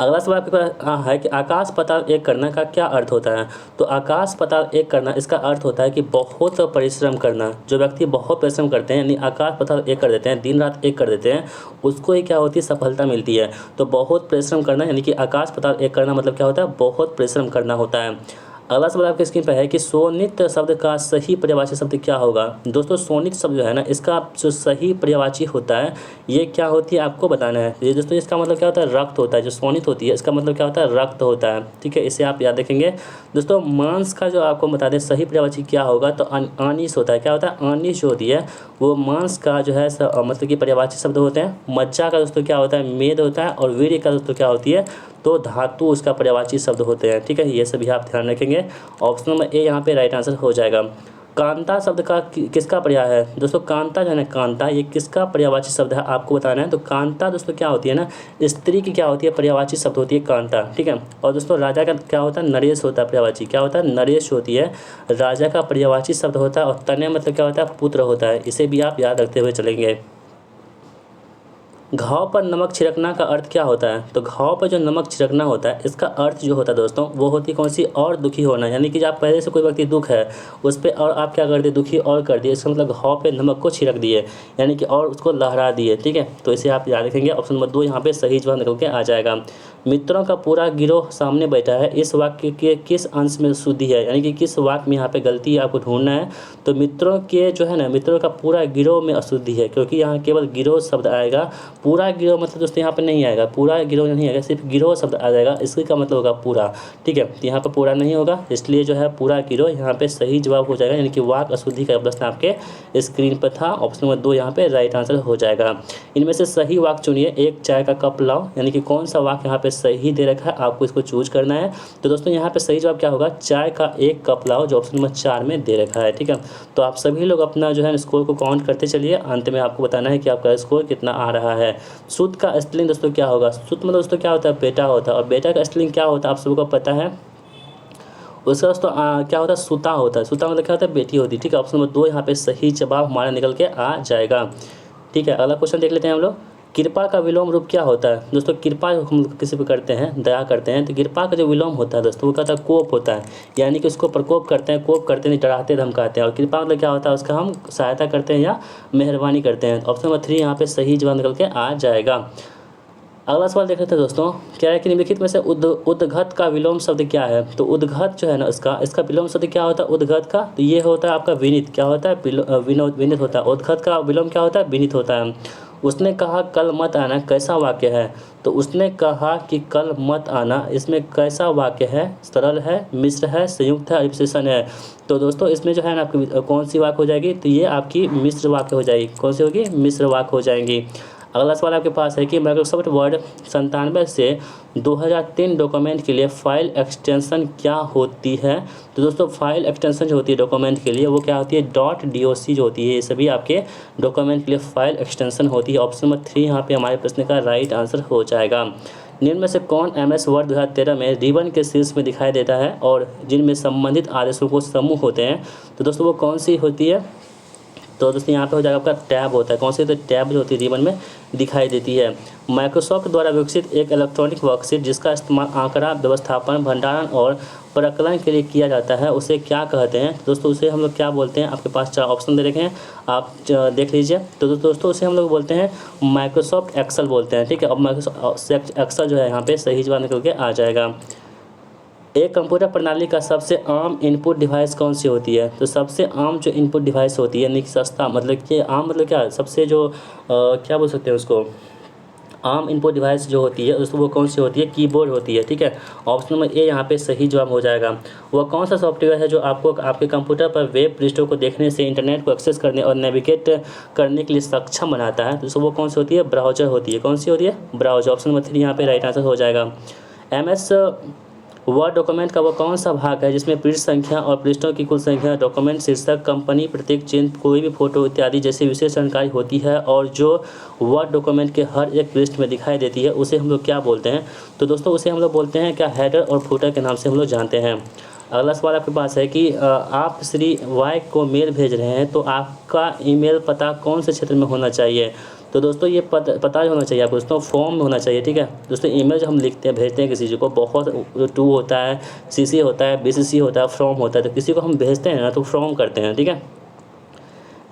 अगला सवाल आपके पास है कि आकाश पाताल एक करना का क्या अर्थ होता है। तो आकाश पाताल एक करना इसका अर्थ होता है कि बहुत परिश्रम करना। जो व्यक्ति बहुत परिश्रम करते हैं यानी आकाश पाताल एक कर देते हैं, दिन रात एक कर देते हैं, उसको ही क्या होती है सफलता मिलती है। तो बहुत परिश्रम करना यानी कि आकाश पाताल एक करना मतलब क्या होता है, बहुत परिश्रम करना होता है। अगला सवाल आपके स्क्रीन पर है कि सोनित शब्द का सही पर्यायवाची शब्द क्या होगा। दोस्तों सोनित शब्द जो है ना इसका जो सही पर्यायवाची होता है ये क्या होती है आपको बताना है। ये दोस्तों इसका मतलब क्या होता है रक्त होता है, जो सोनित होती है इसका मतलब क्या होता है रक्त होता है। ठीक है, इसे आप याद रखेंगे। दोस्तों मांस का जो आपको बता दें सही पर्यायवाची क्या होगा, तो आनिश होता है। क्या होता है, आनिश जो होती है वो मांस का जो है मतलब कि पर्यायवाची शब्द होते हैं। मज्जा का दोस्तों क्या होता है मेद होता है और वीर्य का दोस्तों क्या होती है तो धातु उसका पर्यायवाची शब्द होते हैं। ठीक है, ये सभी आप ध्यान रखेंगे। ऑप्शन नंबर ए यहाँ पे राइट आंसर हो जाएगा। कांता शब्द का किसका पर्याय है। दोस्तों कांता जो है ना कांता ये किसका पर्यायवाची शब्द है आपको बताना है। तो कांता दोस्तों क्या होती है ना स्त्री की क्या होती है पर्यायवाची शब्द होती है कांता। ठीक है, और दोस्तों राजा का क्या होता है नरेश होता है पर्यायवाची, क्या होता है नरेश होती है राजा का पर्यायवाची शब्द होता है। और तनय मतलब क्या होता है पुत्र होता है, इसे भी आप याद रखते हुए चलेंगे। घाव पर नमक छिड़कना का अर्थ क्या होता है। तो घाव पर जो नमक छिड़कना होता है इसका अर्थ जो होता है दोस्तों वो होती है कौन सी, और दुखी होना। यानी कि जब आप पहले से कोई व्यक्ति दुख है उस पर और आप क्या कर दिए दुखी और कर दिए, इसका मतलब घाव पे नमक को छिड़क दिए यानी कि और उसको लहरा दिए। ठीक है, तो इसे आप याद रखेंगे। ऑप्शन नंबर 2 यहाँ पे सही जवाब निकल के आ जाएगा। मित्रों का पूरा गिरोह सामने बैठा है, इस वाक्य के किस अंश में शुद्धि है, यानी कि किस वाक्य में यहाँ पे गलती है आपको ढूंढना है। तो मित्रों के जो है ना मित्रों का पूरा गिरोह में अशुद्धि है, क्योंकि यहाँ केवल गिरोह शब्द आएगा। पूरा गिरोह मतलब दोस्तों यहाँ पे नहीं आएगा, पूरा गिरोह नहीं आएगा, सिर्फ गिरोह शब्द आ जाएगा, इसका मतलब होगा पूरा। ठीक है, तो यहाँ पर पूरा नहीं होगा, इसलिए जो है पूरा गिरोह यहाँ पे सही जवाब हो जाएगा, यानी कि वाक अशुद्धि का प्रश्न आपके स्क्रीन पर था। ऑप्शन नंबर 2 यहाँ पे राइट आंसर हो जाएगा। इनमें से सही वाक चुनिए। एक चाय का कप लाओ, यानी कि कौन सा वाक यहाँ पे सही दे रखा है आपको इसको चूज करना है। तो दोस्तों यहाँ पे सही जवाब क्या होगा, चाय का एक कप लाओ, जो ऑप्शन नंबर 4 में दे रखा है। ठीक है, तो आप सभी लोग अपना जो है स्कोर को काउंट करते चलिए, अंत में आपको बताना है कि आपका स्कोर कितना आ रहा है। सूत का स्त्रीलिंग दोस्तों क्या होगा। सूत मतलब दोस्तों क्या होता है बेटा होता है, और बेटा का स्त्रीलिंग क्या होता है आप सबको पता है, उसका दोस्तों क्या होता है सुता होता है। सुता मतलब क्या होता है बेटी होती है। ठीक है, ऑप्शन नंबर 2 यहाँ पे सही जवाब हमारा निकल के आ जाएगा। ठीक है, अगला क्वेश्चन देख लेते हैं हम लोग। कृपा का विलोम रूप क्या होता है। दोस्तों कृपा हम किसी पे करते हैं दया करते हैं तो कृपा का जो विलोम होता है दोस्तों वो कहता है कोप होता है, यानी कि उसको प्रकोप करते हैं, कोप करते हैं, डराते धमकाते हैं। और कृपा मतलब क्या होता है उसका हम सहायता करते हैं या मेहरबानी करते हैं। ऑप्शन नंबर 3 यहाँ पे सही जवाब निकल के आ जाएगा। अगला सवाल देख लेते हैं दोस्तों, क्या है कि निम्नलिखित में से उद्गत का विलोम शब्द क्या है। तो उद्गत जो है ना इसका विलोम शब्द क्या होता है उद्गत का, तो ये होता है आपका विनीत। क्या होता है विनीत होता है। उद्गत का विलोम क्या होता है विनीत होता है। उसने कहा कल मत आना कैसा वाक्य है। तो उसने कहा कि कल मत आना, इसमें कैसा वाक्य है, सरल है, मिश्र है, संयुक्त है, विशेषण है। तो दोस्तों इसमें जो है ना आपकी कौन सी वाक्य हो जाएगी, तो ये आपकी मिश्र वाक्य हो जाएगी। कौन सी होगी, मिश्र वाक्य हो जाएंगी। अगला सवाल आपके पास है कि माइक्रोसॉफ्ट वर्ड 97 से 2003 डॉक्यूमेंट के लिए फ़ाइल एक्सटेंशन क्या होती है। तो दोस्तों फाइल एक्सटेंशन जो होती है डॉक्यूमेंट के लिए वो क्या होती है .doc जो होती है। ये सभी आपके डॉक्यूमेंट के लिए फ़ाइल एक्सटेंशन होती है। ऑप्शन नंबर 3 यहाँ पे हमारे प्रश्न का राइट आंसर हो जाएगा। निम्न में से कौन MS वर्ड 2013 में रिबन के शीर्ष में दिखाई देता है और जिनमें संबंधित आदेशों को समूह होते हैं। तो दोस्तों वो कौन सी होती है, तो दोस्तों यहाँ पे हो जाएगा आपका टैब होता है, कौन सी, तो टैब जो होती है रिबन में दिखाई देती है। माइक्रोसॉफ्ट द्वारा विकसित एक इलेक्ट्रॉनिक वर्कशीट जिसका इस्तेमाल आंकड़ा व्यवस्थापन, भंडारण और प्रकलन के लिए किया जाता है, उसे क्या कहते हैं? दोस्तों उसे हम लोग क्या बोलते हैं? आपके पास 4 ऑप्शन दे रखे हैं, आप देख लीजिए। तो दोस्तों उसे हम लोग बोलते हैं माइक्रोसॉफ्ट एक्सेल बोलते हैं, ठीक है। अब माइक्रोसॉफ्ट एक्सेल जो है यहाँ पे सही जवाब निकल के आ जाएगा। एक कंप्यूटर प्रणाली का सबसे आम इनपुट डिवाइस कौन सी होती है? तो सबसे आम जो इनपुट डिवाइस होती है, यानी कि सस्ता, मतलब कि आम मतलब क्या, सबसे जो क्या बोल सकते हैं उसको, आम इनपुट डिवाइस जो होती है दोस्तों वो कौन सी होती है? कीबोर्ड होती है, ठीक है। ऑप्शन नंबर ए यहाँ पे सही जवाब हो जाएगा। वह कौन सा सॉफ्टवेयर है जो आपको आपके कंप्यूटर पर वेब पृष्ठों को देखने से, इंटरनेट को एक्सेस करने और नेविगेट करने के लिए सक्षम बनाता है? दोस्तों वो कौन सी होती है? ब्राउज़र होती है। कौन सी होती है? ब्राउज़र। ऑप्शन नंबर 3 यहाँ पे राइट आंसर हो जाएगा। MS वर्ड डॉक्यूमेंट का वो कौन सा भाग है जिसमें पृष्ठ संख्या और पृष्ठों की कुल संख्या, डॉक्यूमेंट शीर्षक, कंपनी, प्रतीक चिन्ह, कोई भी फोटो इत्यादि जैसी विशेष जानकारी होती है और जो वर्ड डॉक्यूमेंट के हर एक पृष्ठ में दिखाई देती है, उसे हम लोग क्या बोलते हैं? तो दोस्तों उसे हम लोग बोलते हैं क्या, हेडर और फुटर के नाम से हम लोग जानते हैं। अगला सवाल आपके पास है कि आप श्री वाई को मेल भेज रहे हैं तो आपका ईमेल पता कौन से क्षेत्र में होना चाहिए? तो दोस्तों ये पता होना चाहिए आपको दोस्तों, फॉर्म में होना चाहिए, ठीक है। दोस्तों ईमेल जो हम लिखते हैं, भेजते हैं किसी चीज़ को, बहुत टू होता है, CC होता है, BCC होता है, फ्रॉम होता है। तो किसी को हम भेजते हैं ना तो फ्रॉम करते हैं, ठीक है।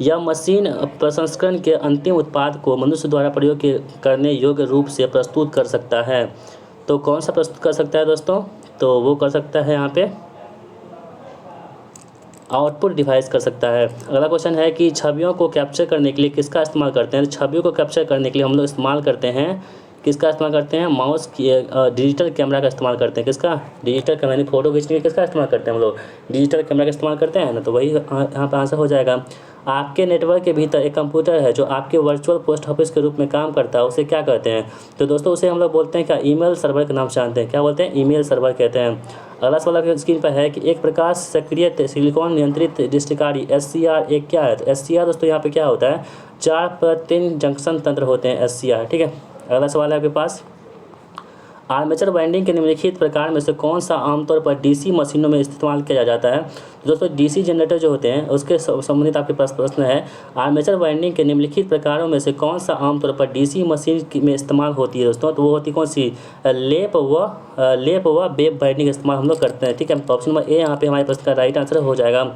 यह मशीन प्रसंस्करण के अंतिम उत्पाद को मनुष्य द्वारा प्रयोग करने योग्य रूप से प्रस्तुत कर सकता है। तो कौन सा प्रस्तुत कर सकता है दोस्तों? तो वो कर सकता है यहाँ पे आउटपुट डिवाइस कर सकता है। अगला क्वेश्चन है कि छवियों को कैप्चर करने के लिए किसका इस्तेमाल करते हैं? तो छवियों को कैप्चर करने के लिए हम लोग इस्तेमाल करते हैं, किसका इस्तेमाल करते हैं? माउस की डिजिटल कैमरा का इस्तेमाल करते हैं। किसका? डिजिटल कैमरा, यानी फोटो खींचने के लिए किसका इस्तेमाल करते हैं हम लोग? डिजिटल कैमरा का इस्तेमाल करते हैं ना, तो वही यहाँ पर आंसर हो जाएगा। आपके नेटवर्क के भीतर एक कंप्यूटर है जो आपके वर्चुअल पोस्ट ऑफिस के रूप में काम करता है, उसे क्या कहते हैं? तो दोस्तों उसे हम लोग बोलते हैं क्या, ईमेल सर्वर के नाम से जानते हैं। क्या बोलते हैं? ईमेल सर्वर कहते हैं। अगला सवाल आपकी स्क्रीन पर है कि एक प्रकाश सक्रिय सिलिकॉन नियंत्रित दृष्टिकारी SCR एक क्या है? तो SCR दोस्तों यहाँ पे क्या होता है? 4x3 जंक्शन तंत्र होते हैं SCR, ठीक है। अगला सवाल है आपके पास, आर्मेचर वाइंडिंग के निम्नलिखित प्रकार में से कौन सा आमतौर पर DC मशीनों में इस्तेमाल किया जाता है? तो दोस्तों DC जनरेटर जो होते हैं उसके संबंधित आपके पास प्रश्न है, आर्मेचर वाइंडिंग के निम्नलिखित प्रकारों में से कौन सा आमतौर पर DC मशीन में इस्तेमाल होती है दोस्तों? तो वो होती कौन सी? लेप व वेब वाइंडिंग इस्तेमाल हम लोग करते हैं, ठीक है। तो ऑप्शन नंबर ए यहाँ पे हमारे प्रश्न का राइट आंसर हो जाएगा।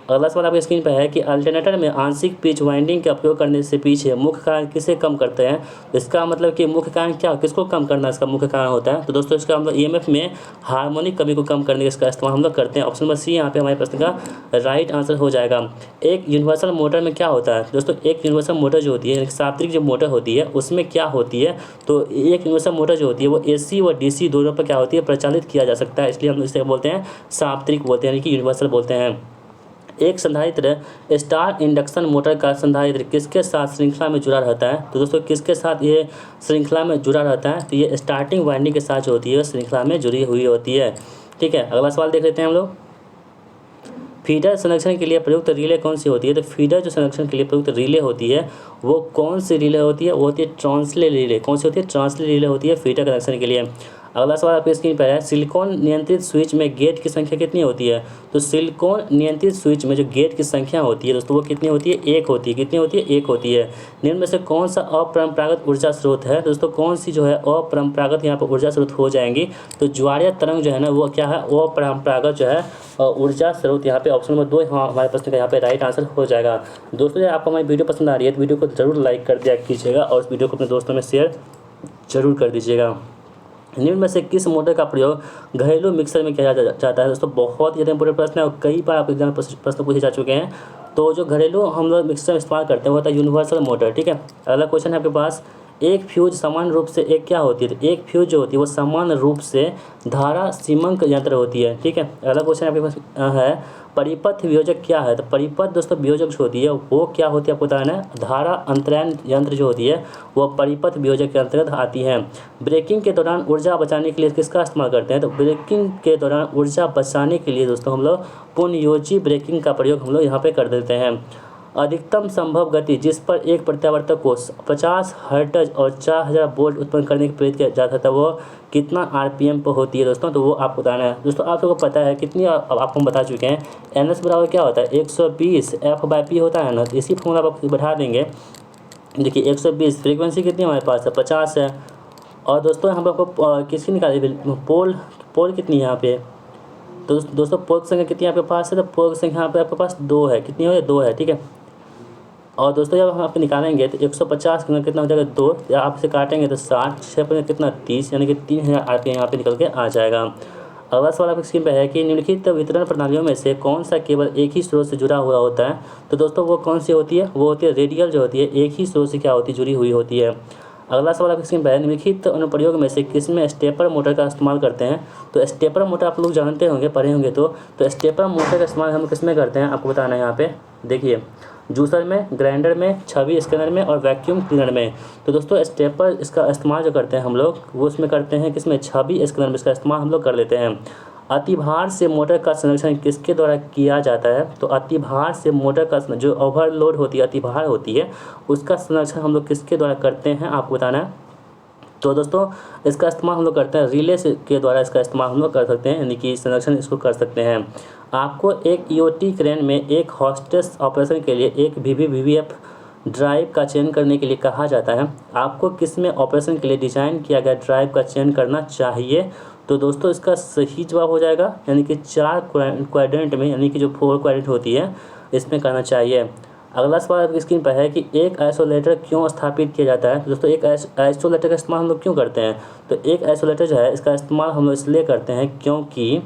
अगला सवाल आपकी स्क्रीन पर है कि अल्टरनेटर में आंशिक पिच वाइंडिंग का प्रयोग करने से पीछे मुख्य कारण किसे कम करते हैं? इसका मतलब कि मुख्य कारण क्या, किसको कम करना इसका मुख्य कारण होता है? तो दोस्तों इसका हम लोग EMF में हार्मोनिक कमी को कम करने के इसका इस्तेमाल हम लोग करते हैं। ऑप्शन नंबर सी यहाँ पे हमारे प्रश्न का राइट आंसर हो जाएगा। एक यूनिवर्सल मोटर में क्या होता है? दोस्तों एक यूनिवर्सल मोटर जो होती है, साप्ताहिक जो मोटर होती है, उसमें क्या होती है? तो एक यूनिवर्सल मोटर जो होती है वो AC व DC दोनों पर क्या होती है? प्रचालित किया जा सकता है, इसलिए हम इसे बोलते हैं साप्ताहिक बोलते हैं, यानी कि यूनिवर्सल बोलते हैं। एक संधारित्र स्टार इंडक्शन मोटर का संधारित्र किसके साथ श्रृंखला में जुड़ा रहता है? तो दोस्तों किसके साथ ये श्रृंखला में जुड़ा रहता है? तो ये स्टार्टिंग वाइंडिंग के साथ जो होती है श्रृंखला में जुड़ी हुई होती है, ठीक है। अगला सवाल देख लेते हैं हम लोग, फीडर संरक्षण के लिए प्रयुक्त रिले कौन सी होती है? तो फीडर जो संरक्षण के लिए प्रयुक्त रिले होती है वो कौन सी रिले होती है? वो होती है ट्रांसले रिले। कौन सी होती है? ट्रांसले रिले होती है फीडर कनेक्शन के लिए। अगला सवाल आपकी स्क्रीन पर है, सिलिकॉन नियंत्रित स्विच में गेट की संख्या कितनी होती है? तो सिलिकॉन नियंत्रित स्विच में जो गेट की संख्या होती है दोस्तों वो कितनी होती है? 1 होती है। कितनी होती है? 1 होती है। निम्न में से कौन सा अपरंपरागत ऊर्जा स्रोत है? दोस्तों कौन सी जो है अपरंपरागत यहाँ पर ऊर्जा स्रोत हो जाएंगी? तो ज्वारीय तरंग जो है ना वो क्या है? अपरंपरागत जो है ऊर्जा स्रोत यहाँ पे ऑप्शन नंबर 2 हाँ हमारे प्रश्न का यहाँ पे राइट आंसर हो जाएगा। दोस्तों यदि आपको हमारी वीडियो पसंद आ रही है तो वीडियो को जरूर लाइक कर दिया कीजिएगा और इस वीडियो को अपने दोस्तों में शेयर जरूर कर दीजिएगा। निम्न में से किस मोटर का प्रयोग घरेलू मिक्सर में किया जाता है? दोस्तों बहुत ही ज़्यादा इंपॉर्टेंट प्रश्न है और कई बार आपके एग्जाम में प्रश्न पूछे जा चुके हैं। तो जो घरेलू हम लोग मिक्सर में इस्तेमाल करते हैं वो होता है यूनिवर्सल मोटर, ठीक है। अगला क्वेश्चन है आपके पास, एक फ्यूज समान रूप से एक क्या होती है? तो एक फ्यूज जो होती है वो समान रूप से धारा सीमंक यंत्र होती है, ठीक है। अगला क्वेश्चन आपके पास है, परिपथ वियोजक क्या है? तो परिपथ दोस्तों वियोजक जो होती है वो क्या होती है आपको बताना है? धारा अंतरायन यंत्र जो होती है वो परिपथ वियोजक के अंतर्गत आती है। ब्रेकिंग के दौरान ऊर्जा बचाने के लिए किसका इस्तेमाल करते हैं? तो ब्रेकिंग के दौरान ऊर्जा बचाने के लिए दोस्तों हम लोग पुनर्योजी ब्रेकिंग का प्रयोग हम लोग यहाँ पे कर देते हैं। अधिकतम संभव गति जिस पर एक प्रत्यावर्तक को 50 हर्ट्ज और 4000 वोल्ट उत्पन्न करने की प्रेरित किया जा सकता है वो कितना आरपीएम पर होती है दोस्तों, तो वो आपको बताना है। दोस्तों आप लोगों को पता है कितनी, अब आपको हम बता चुके हैं, एन एस बराबर क्या होता है 120 एफ बाई पी होता है ना, तो इसी फॉर्मूला आप बढ़ा देंगे। देखिए 120 फ्रीक्वेंसी कितनी हमारे पास है 50 है। और दोस्तों यहाँ पर आपको किसकी निकाली, पोल कितनी है यहाँ पे, तो दोस्तों पोल की संख्या कितनी आपके पास है, तो पोल की संख्या यहाँ पे आपके पास 2 है, कितनी है 2 है, ठीक है। और दोस्तों जब हम आपको निकालेंगे तो 150 कितना हो जाएगा 2, या आप इसे काटेंगे तो 60, 6 पर कितना 30, यानी कि 3000 आरपीएम यहाँ पे निकल के आ जाएगा। अगला सवाल आपकी स्क्रीन पर है कि निम्नलिखित वितरण प्रणालियों में से कौन सा केवल एक ही स्रोत से जुड़ा हुआ होता है, तो दोस्तों वो कौन सी होती है, वो होती है रेडियल जो होती है, एक ही स्रोत से क्या होती है, जुड़ी हुई होती है। अगला सवाल आपकी स्क्रीन पर है निम्नलिखित अनुप्रयोग में से किसमें स्टेपर मोटर का इस्तेमाल करते हैं, तो स्टेपर मोटर आप लोग जानते होंगे, पढ़े होंगे, तो स्टेपर मोटर का इस्तेमाल हम किसमें करते हैं आपको बताना है। यहाँ पे देखिए जूसर में, ग्राइंडर में, छवि स्कैनर में और वैक्यूम क्लीनर में। तो दोस्तों स्टेपर इसका इस्तेमाल जो करते हैं हम लोग वो इसमें करते हैं किसमें, छवि स्कैनर में इसका इस्तेमाल हम लोग कर लेते हैं। अतिभार से मोटर का संरक्षण किसके द्वारा किया जाता है, तो अतिभार से मोटर का जो ओवरलोड होती है, अतिभार होती है, उसका संरक्षण हम लोग किसके द्वारा करते हैं आपको बताना है। तो दोस्तों इसका इस्तेमाल हम लोग करते हैं रिले के द्वारा, इसका इस्तेमाल हम लोग कर सकते हैं, यानी कि संरक्षण इसको कर सकते हैं। आपको एक ईओटी क्रेन में एक हॉस्टेस ऑपरेशन के लिए एक वीवीएफ ड्राइव का चयन करने के लिए कहा जाता है। आपको किस में ऑपरेशन के लिए डिज़ाइन किया गया ड्राइव का चयन करना चाहिए, तो दोस्तों इसका सही जवाब हो जाएगा यानी कि 4 क्वाड्रेंट में, यानी कि जो 4 क्वाड्रेंट होती है इसमें करना चाहिए। अगला सवाल आपकी स्क्रीन पर है कि एक आइसोलेटर क्यों स्थापित किया जाता है, तो दोस्तों एक आइसोलेटर का इस्तेमाल हम लोग क्यों करते हैं, तो एक आइसोलेटर जो है इसका इस्तेमाल हम लोग इसलिए करते हैं क्योंकि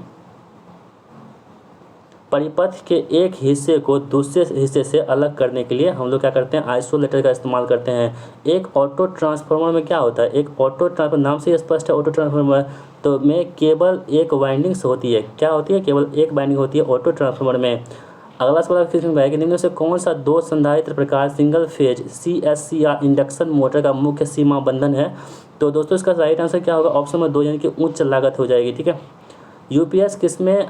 परिपथ के एक हिस्से को दूसरे हिस्से से अलग करने के लिए हम लोग क्या करते हैं, आइसोलेटर का इस्तेमाल करते हैं। एक ऑटो ट्रांसफार्मर में क्या होता है, एक ऑटो ट्रांसफार्मर नाम से स्पष्ट है, ऑटो ट्रांसफार्मर तो में केवल एक वाइंडिंग्स होती है, क्या होती है, केवल एक वाइंडिंग होती है ऑटो ट्रांसफार्मर में। अगला सवाल क्वेश्चन है कि निम्न से कौन सा 2 संधारित्र प्रकार सिंगल फेज सीएससी या इंडक्शन मोटर का मुख्य सीमा बंधन है, तो दोस्तों इसका राइट आंसर क्या होगा, ऑप्शन नंबर 2 यानी कि उच्च लागत हो जाएगी, ठीक है। यूपीएस किसमें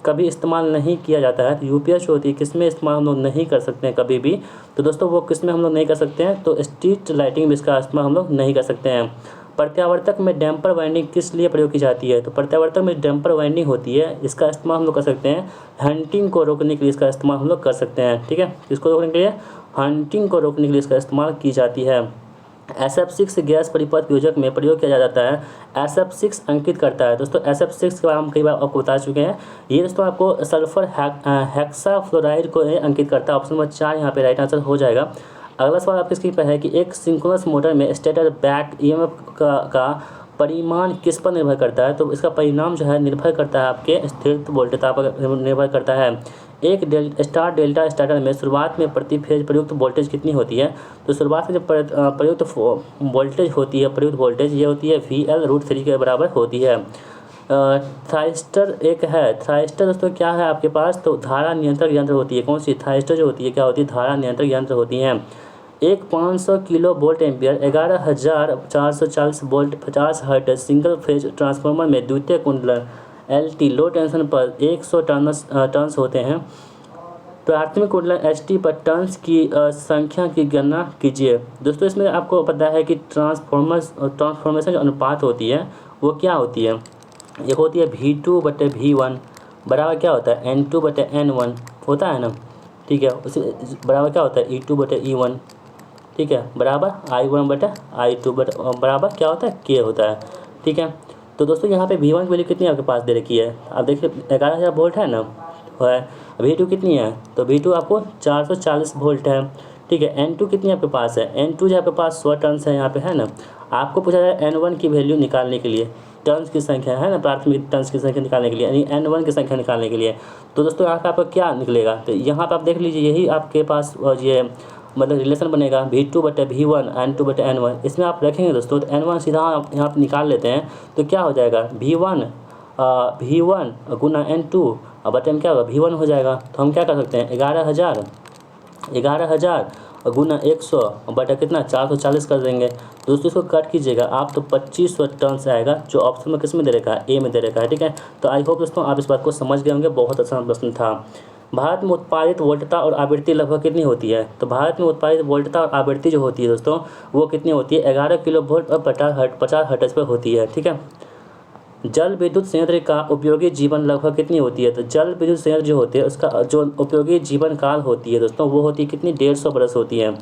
कभी इस्तेमाल नहीं किया जाता है, तो यूपीएस जो होती है किसमें इस्तेमाल हम लोग नहीं कर सकते हैं कभी भी, तो दोस्तों वो किसमें हम लोग नहीं कर सकते हैं, तो स्ट्रीट लाइटिंग में इसका इस्तेमाल हम लोग नहीं कर सकते हैं। प्रत्यावर्तक में डैम्पर वाइंडिंग किस लिए प्रयोग की जाती है, तो प्रत्यावर्तक में डैम्पर वाइंडिंग होती है, इसका इस्तेमाल हम लोग कर सकते हैं हंटिंग को रोकने के लिए, इसका इस्तेमाल हम लोग कर सकते हैं, ठीक है। इसको रोकने के लिए, हंटिंग को रोकने के लिए इसका इस्तेमाल की जाती है। SF6 गैस परिपथ योजक में प्रयोग किया जाता है, SF6 अंकित करता है। दोस्तों SF6 के बारे में हम कई बार आपको बता चुके हैं, ये दोस्तों आपको सल्फर हेक्साफ्लोराइड को परिपथ करता है। ऑप्शन नंबर 4 यहाँ पे राइट आंसर हो जाएगा। अगला सवाल आपके स्क्रीन पर है कि एक सिंक्रोनस मोटर में स्टेटर बैक ईएमएफ का परिमाण किस पर निर्भर करता है, तो इसका परिणाम जो है निर्भर करता है आपके स्थिर वोल्टेज पर निर्भर करता है। एक डेल्टा स्टार्टर में शुरुआत में प्रति फेज प्रयुक्त वोल्टेज कितनी होती है, तो शुरुआत में जो प्रयुक्त वोल्टेज होती है, प्रयुक्त वोल्टेज ये होती है VL√3 के बराबर होती है। थाइस्टर एक है, थाइस्टर दोस्तों क्या है आपके पास, तो धारा नियंत्रक यंत्र होती है, कौन सी, थाइस्टर जो होती है क्या होती है, धारा नियंत्रक यंत्र होती है। एक 500 kilo volt ampere 11440 volt 50 hertz single phase transformer में द्वितीय कुंडल LT लो टेंशन पर 100 टर्न्स होते हैं। प्राथमिक कुंडलन HT पर टर्न्स की संख्या की गणना कीजिए। दोस्तों इसमें आपको पता है कि ट्रांसफॉर्मेशन जो अनुपात होती है वो क्या होती है, एक होती है V2/V1 बराबर क्या होता है N2/N1 होता है ना, ठीक है। उसी बराबर क्या होता है E2/E1, ठीक है, बराबर I1/I2 बराबर क्या होता है K होता है, ठीक है। तो दोस्तों यहाँ पे V1 की वैल्यू कितनी आपके पास दे रखी है, आप देखिए 11000 वोल्ट है ना, है। V2 कितनी है, तो V2 आपको 440 वोल्ट है, ठीक है। N2 कितनी आपके पास है, N2 जो आपके पास 100 टर्न्स है यहाँ पे, है ना। आपको पूछा जाए N1 की वैल्यू निकालने के लिए, टर्न्स की संख्या है ना, प्राथमिक टर्न्स की संख्या निकालने के लिए, यानी N1 की संख्या निकालने के लिए, तो दोस्तों यहाँ पे आपका क्या निकलेगा, तो यहाँ पे आप देख लीजिए यही आपके पास ये मतलब रिलेशन बनेगा V2/V1 N2/N1। इसमें आप रखेंगे दोस्तों तो N1 सीधा आप यहाँ पर निकाल लेते हैं, तो क्या हो जाएगा V1 गुना N2 बटन क्या होगा V1 हो जाएगा। तो हम क्या कर सकते हैं 11000 गुना 100 बटा कितना 440 कर देंगे। दोस्तों इसको कट कीजिएगा आप तो 2500 टर्न्स आएगा, जो ऑप्शन में किस में दे रखा है, A में दे रखा है, ठीक है। तो आई होप दोस्तों आप इस बात को समझ गए होंगे, बहुत आसान प्रश्न था। भारत में उत्पादित वोल्टता और आवृत्ति लगभग कितनी होती है? तो भारत में उत्पादित वोल्टता और आवृत्ति जो होती है दोस्तों वो कितनी होती है? 11 किलो वोल्ट और 50 हर्ट्ज पर होती है। ठीक है। जल विद्युत संयंत्र का उपयोगी जीवन लगभग कितनी होती है? तो जल विद्युत संयंत्र जो होते हैं उसका जो उपयोगी जीवन काल होती है दोस्तों वो होती है कितनी? 150 बरस होती है।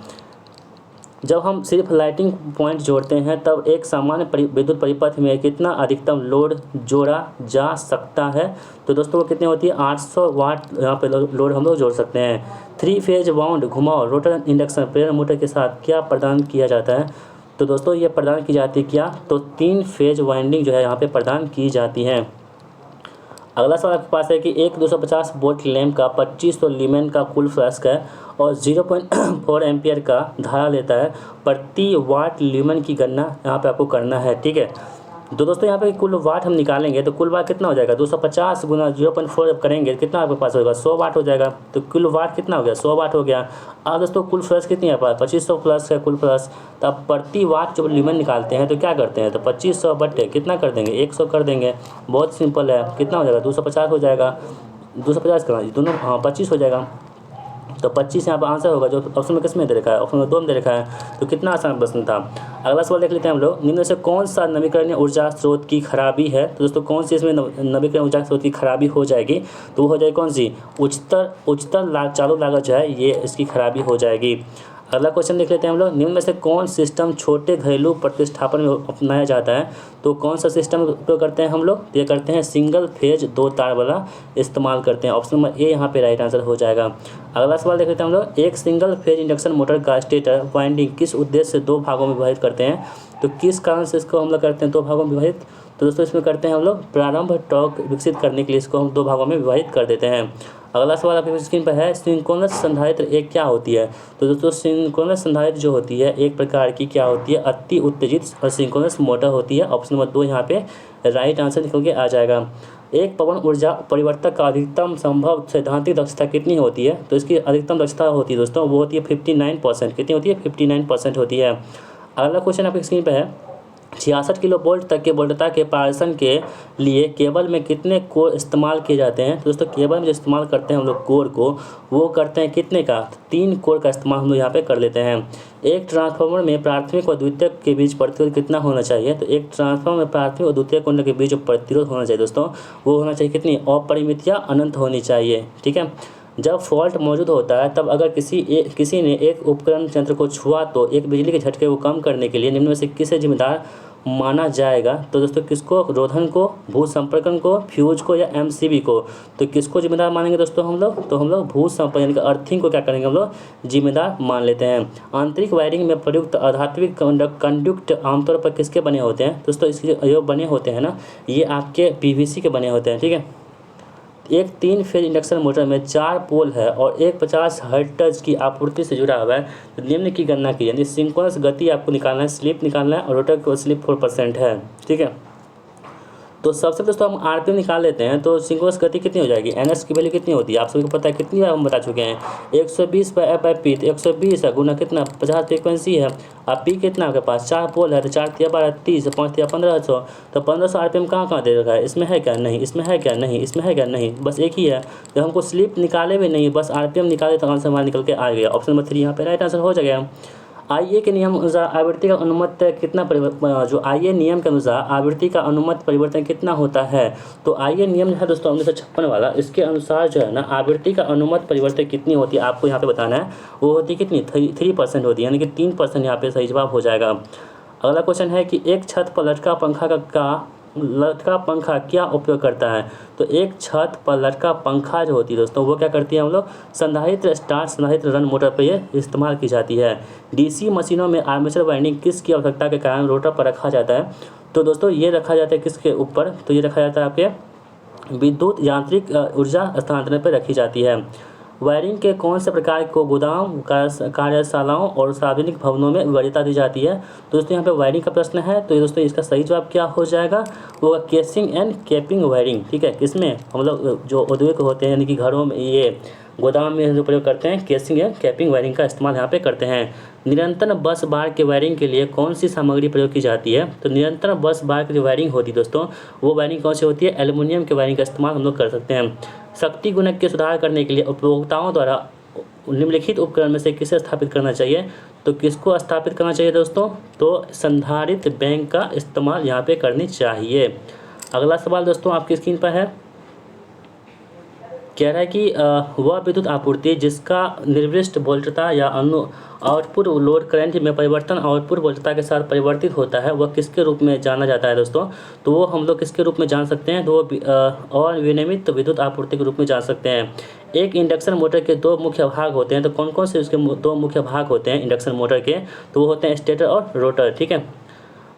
जब हम सिर्फ लाइटिंग पॉइंट जोड़ते हैं तब एक सामान्य विद्युत परिपथ में कितना अधिकतम लोड जोड़ा जा सकता है? तो दोस्तों वो कितनी होती है? 800 वाट यहाँ पे लोड हम लोग जोड़ सकते हैं। 3 फेज वाउंड घुमाव रोटर इंडक्शन प्रेरण मोटर के साथ क्या प्रदान किया जाता है? तो दोस्तों ये प्रदान की जाती है क्या? तो 3 फेज वाइंडिंग जो है यहाँ पे प्रदान की जाती है। अगला सवाल आपके पास है कि एक 250 वोल्ट लैंप का 2500 ल्यूमेन का कुल फ्लक्स है और 0.4 एम्पियर का धारा लेता है। प्रति वाट ल्यूमेन की गणना यहाँ पे आपको करना है। ठीक है। तो दोस्तों यहाँ पे कुल वाट हम निकालेंगे तो कुल वाट कितना हो जाएगा? 250 गुना 0.4 करेंगे कितना आपके पास होगा? 100 वाट हो जाएगा। तो कुल वाट कितना हो गया? 100 वाट हो गया। अब दोस्तों कुल फ्लक्स कितनी है आपके पास? 2500 फ्लक्स है कुल फ्लक्स। तो आप प्रति वाट जब ल्यूमेन निकालते हैं तो क्या करते हैं? तो 2500 बटे कितना कर देंगे? 100 कर देंगे। बहुत सिंपल है। कितना हो जाएगा? 250 हो जाएगा। 250 करना दोनों, हाँ 25 हो जाएगा। तो 25 यहाँ पर आंसर होगा जो ऑप्शन में किस में दे रखा है? ऑप्शन में 2 में दे रखा है। तो कितना आसान प्रश्न था। अगला सवाल देख लेते हैं हम लोग। निम्न में से कौन सा नवीकरणीय ऊर्जा स्रोत की खराबी है? तो दोस्तों कौन सी इसमें नवीकरणीय ऊर्जा स्रोत की खराबी हो जाएगी? तो वो हो जाएगी कौन सी? उच्चतर चालू लागत जो है ये इसकी खराबी हो जाएगी। अगला क्वेश्चन देख लेते हैं हम लोग। निम्न में से कौन सिस्टम छोटे घरेलू प्रतिस्थापन में अपनाया जाता है? तो कौन सा सिस्टम उपयोग करते हैं हम लोग? ये करते हैं सिंगल फेज 2 तार वाला इस्तेमाल करते हैं। ऑप्शन नंबर ए यहाँ पे राइट आंसर हो जाएगा। अगला सवाल देख लेते हैं हम लोग। एक सिंगल फेज इंडक्शन मोटर का स्टेटर वाइंडिंग किस उद्देश्य से 2 भागों में विभाजित करते हैं? तो किस कारण से इसको हम लोग करते हैं 2 भागों में विभाजित? तो दोस्तों इसमें करते हैं हम लोग प्रारंभ टॉर्क विकसित करने के लिए इसको हम 2 भागों में विभाजित कर देते हैं। अगला सवाल आपकी स्क्रीन पर है। सिंक्रोनस संधारित्र एक क्या होती है? तो दोस्तों सिंक्रोनस संधारित्र जो होती है एक प्रकार की क्या होती है? अति उत्तेजित और सिंक्रोनस मोटर होती है। ऑप्शन नंबर 2 यहाँ पे राइट आंसर निकल के आ जाएगा। एक पवन ऊर्जा परिवर्तक का अधिकतम संभव सैद्धांतिक दक्षता कितनी होती है? तो इसकी अधिकतम दक्षता होती है दोस्तों वो होती है 59%। कितनी होती है? 59% होती है। अगला क्वेश्चन आपकी स्क्रीन पर है। 66 किलो वोल्ट तक के वोल्टता के पारेषण के लिए केबल में कितने कोर इस्तेमाल किए जाते हैं? तो दोस्तों केबल में जो इस्तेमाल करते हैं हम लोग कोर को वो करते हैं कितने का? 3 कोर का इस्तेमाल हम लोग यहाँ पे कर लेते हैं। एक ट्रांसफार्मर में प्राथमिक और द्वितीयक के बीच प्रतिरोध कितना होना चाहिए? तो एक ट्रांसफार्मर में प्राथमिक और द्वितीयक कुंडल के बीच जो प्रतिरोध होना चाहिए दोस्तों वो होना चाहिए कितनी? अपरिमित या अनंत होनी चाहिए। ठीक है। जब फॉल्ट मौजूद होता है तब अगर किसी ने एक उपकरण यंत्र को छुआ तो एक बिजली के झटके को कम करने के लिए निम्न में से किसे जिम्मेदार माना जाएगा? तो दोस्तों किसको? रोधन को, भू संपर्कन को, फ्यूज को या एमसीबी को? तो किसको जिम्मेदार मानेंगे दोस्तों हम लोग? तो हम लोग भू संपर्क यानी कि अर्थिंग को क्या करेंगे हम लोग? जिम्मेदार मान लेते हैं। आंतरिक वायरिंग में प्रयुक्त आधात्मिक कंडक्ट आमतौर पर किसके बने होते हैं? दोस्तों इसके जो बने होते हैं ना ये आपके पीवीसी के बने होते हैं। ठीक है। एक 3 फेज इंडक्शन मोटर में 4 पोल है और एक 50 हर्ट्ज की आपूर्ति से जुड़ा हुआ है। तो निम्न की गणना की यानी सिंक्रोनस गति आपको निकालना है, स्लिप निकालना है और रोटर को स्लिप 4% है। ठीक है। तो सबसे दोस्तों हम आरपीएम निकाल लेते हैं। तो सिंक्रोनस गति कितनी हो जाएगी? एनएस की वैल्यू कितनी होती है आप सभी को पता है, कितनी बार हम बता चुके हैं? 120/F/P। तो 120 है गुना कितना? 50 फ्रिक्वेंसी है। अब पी कितना आपके पास? 4 पोल है तो 4 × 12 30, 5 × 1500। तो 1500 आरपीएम कहाँ दे रखा है? इसमें है क्या? नहीं। इसमें है क्या? नहीं। इसमें है क्या? नहीं। बस एक ही है। तो हमको स्लिप निकाले भी नहीं, बस आरपीएम निकाले तो आंसर हमारा निकल के आ गया। ऑप्शन नंबर 3 यहाँ पे राइट आंसर हो जाएगा। आईए के नियम अनुसार आवृत्ति का अनुमत कितना जो आईए नियम के अनुसार आवृत्ति का अनुमत परिवर्तन कितना होता है? तो आईए नियम है दोस्तों 1956 वाला, इसके अनुसार जो है ना आवृत्ति का अनुमत परिवर्तन कितनी होती है आपको यहाँ पे बताना है। वो होती है कितनी? 3% होती है यानी कि 3% यहाँ पे सही जवाब हो जाएगा। अगला क्वेश्चन है कि एक छत पर लटका पंखा क्या उपयोग करता है? तो एक छत पर लटका पंखा जो होती है दोस्तों वो क्या करती है हम लोग? संधारित्र स्टार्ट संधारित्र रन मोटर पर ये इस्तेमाल की जाती है। डीसी मशीनों में आर्मेचर वाइंडिंग किसकी आवश्यकता के कारण रोटर पर रखा जाता है? तो दोस्तों ये रखा जाता है किसके ऊपर? तो ये रखा जाता है आपके विद्युत यांत्रिक ऊर्जा स्थानांतरण पर रखी जाती है। वायरिंग के कौन से प्रकार को गोदाम कार्यशालाओं और सार्वजनिक भवनों में वरीयता दी जाती है? तो दोस्तों यहाँ पे वायरिंग का प्रश्न है तो दोस्तों इसका सही जवाब क्या हो जाएगा? वो केसिंग एंड कैपिंग वायरिंग। ठीक है। किसमें? हम लोग जो औद्योगिक होते हैं यानी कि घरों में ये गोदाम में जो प्रयोग करते हैं केसिंग या कैपिंग वायरिंग का इस्तेमाल यहाँ पे करते हैं। निरंतर बस बार के वायरिंग के लिए कौन सी सामग्री प्रयोग की जाती है? तो निरंतर बस बार की जो वायरिंग होती है दोस्तों, वो वायरिंग कौन सी होती है? एल्युमिनियम के वायरिंग का इस्तेमाल हम लोग कर सकते हैं। शक्ति गुणक के सुधार करने के लिए उपभोक्ताओं द्वारा निम्नलिखित उपकरण में से किसे स्थापित करना चाहिए? तो किसको स्थापित करना चाहिए दोस्तों? तो संधारित्र बैंक का इस्तेमाल यहाँ पे करनी चाहिए। अगला सवाल दोस्तों आपकी स्क्रीन पर है, कह रहा है कि वह विद्युत आपूर्ति जिसका निर्दिष्ट वोल्टता या आउटपुट लोड करंट में परिवर्तन आउटपुट वोल्टता के साथ परिवर्तित होता है, वह किसके रूप में जाना जाता है दोस्तों? तो वो हम लोग किसके रूप में जान सकते हैं? तो वो अविनियमित विद्युत आपूर्ति के रूप में जान सकते हैं। एक इंडक्शन मोटर के दो मुख्य भाग होते हैं, तो कौन कौन से उसके दो मुख्य भाग होते हैं इंडक्शन मोटर के? तो वो होते हैं स्टेटर और रोटर, ठीक है।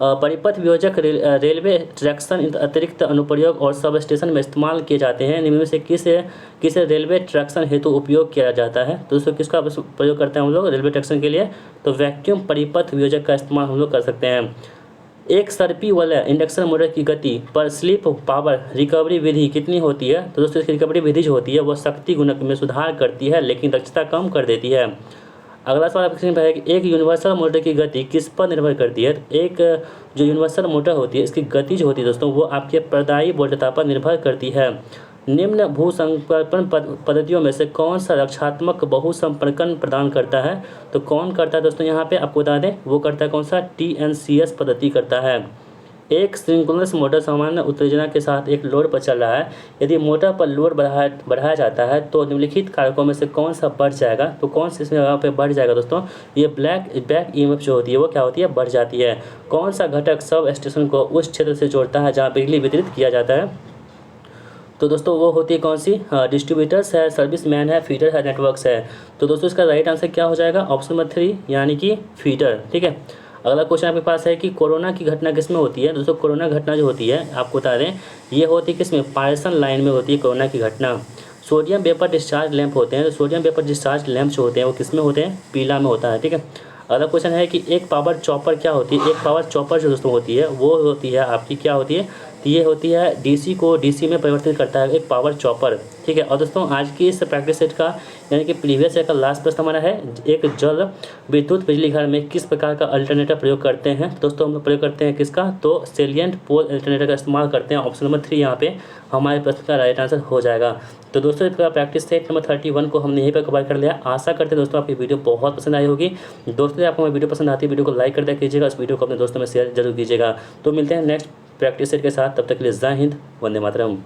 परिपथ वियोजक रेलवे ट्रैक्शन अतिरिक्त अनुप्रयोग और सब स्टेशन में इस्तेमाल किए जाते हैं। निम्न में से किस रेलवे ट्रैक्शन हेतु उपयोग किया जाता है? तो दोस्तों किसका प्रयोग करते हैं हम लोग रेलवे ट्रैक्शन के लिए? तो वैक्यूम परिपथ वियोजक का इस्तेमाल हम लोग कर सकते हैं। एक सर्पी वाला इंडक्शन मोटर की गति पर स्लिप पावर रिकवरी विधि कितनी होती है? तो दोस्तों इसकी रिकवरी विधि जो होती है वो शक्ति गुणक में सुधार करती है लेकिन दक्षता कम कर देती है। अगला सवाल आपके स्क्रीन पर है कि एक यूनिवर्सल मोटर की गति किस पर निर्भर करती है? एक जो यूनिवर्सल मोटर होती है इसकी गति जो होती है दोस्तों वो आपके प्रदायी वोल्टता पर निर्भर करती है। निम्न भूसंपर्पण पद्धतियों में से कौन सा रक्षात्मक बहुसंपर्कन प्रदान करता है? तो कौन करता है दोस्तों? यहाँ पे आपको बता दें वो करता है कौन सा? TNCS पद्धति करता है। एक सिंक्रोनस मोटर सामान्य उत्तेजना के साथ एक लोड पर चल रहा है। यदि मोटर पर लोड बढ़ाया जाता है तो निम्नलिखित कारकों में से कौन सा बढ़ जाएगा? तो कौन से इसमें यहाँ पे बढ़ जाएगा दोस्तों? ये बैक EMF जो होती है वो क्या होती है? बढ़ जाती है। कौन सा घटक सब स्टेशन को उस क्षेत्र से जोड़ता है जहाँ बिजली वितरित किया जाता है? तो दोस्तों वो होती है कौन सी? डिस्ट्रीब्यूटर्स है, सर्विसमैन है, फीडर है, नेटवर्क्स है। तो दोस्तों इसका राइट आंसर क्या हो जाएगा? ऑप्शन नंबर 3 यानी कि फीडर, ठीक है। अगला क्वेश्चन आपके पास है कि कोरोना की घटना किस में होती है? दोस्तों कोरोना घटना जो होती है आपको बता दें ये होती है किस में? पायसन लाइन में होती है कोरोना की घटना। सोडियम वेपर डिस्चार्ज लैंप होते हैं, तो सोडियम वेपर डिस्चार्ज लैंप जो होते हैं वो किस में होते हैं? पीला में होता है, ठीक है। अगला क्वेश्चन है कि एक पावर चॉपर क्या होती है? एक पावर चॉपर जो दोस्तों होती है वो होती है आपकी क्या होती है? तो ये होती है DC को DC में परिवर्तित करता है एक पावर चॉपर, ठीक है। और दोस्तों आज की इस प्रैक्टिस सेट का यानी कि प्रीवियस ईयर का लास्ट प्रश्न हमारा है, एक जल विद्युत बिजली घर में किस प्रकार का अल्टरनेटर प्रयोग करते हैं? दोस्तों हम लोग प्रयोग करते हैं किसका? तो सेलिएंट पोल अल्टरनेटर का इस्तेमाल करते हैं। ऑप्शन नंबर 3 यहाँ पे हमारे प्रश्न का राइट आंसर हो जाएगा। तो दोस्तों इसका प्रैक्टिस सेट नंबर 31 को हमने यहीं पर कवर कर लिया। आशा करते हैं दोस्तों आपकी वीडियो बहुत पसंद आई होगी। दोस्तों आपको हमारी वीडियो पसंद आती है वीडियो को लाइक कर दिया कीजिएगा, इस वीडियो को अपने दोस्तों में शेयर जरूर कीजिएगा। तो मिलते हैं नेक्स्ट प्रैक्टिस सेट के साथ, तब तक के लिए जय हिंद, वंदे मातरम।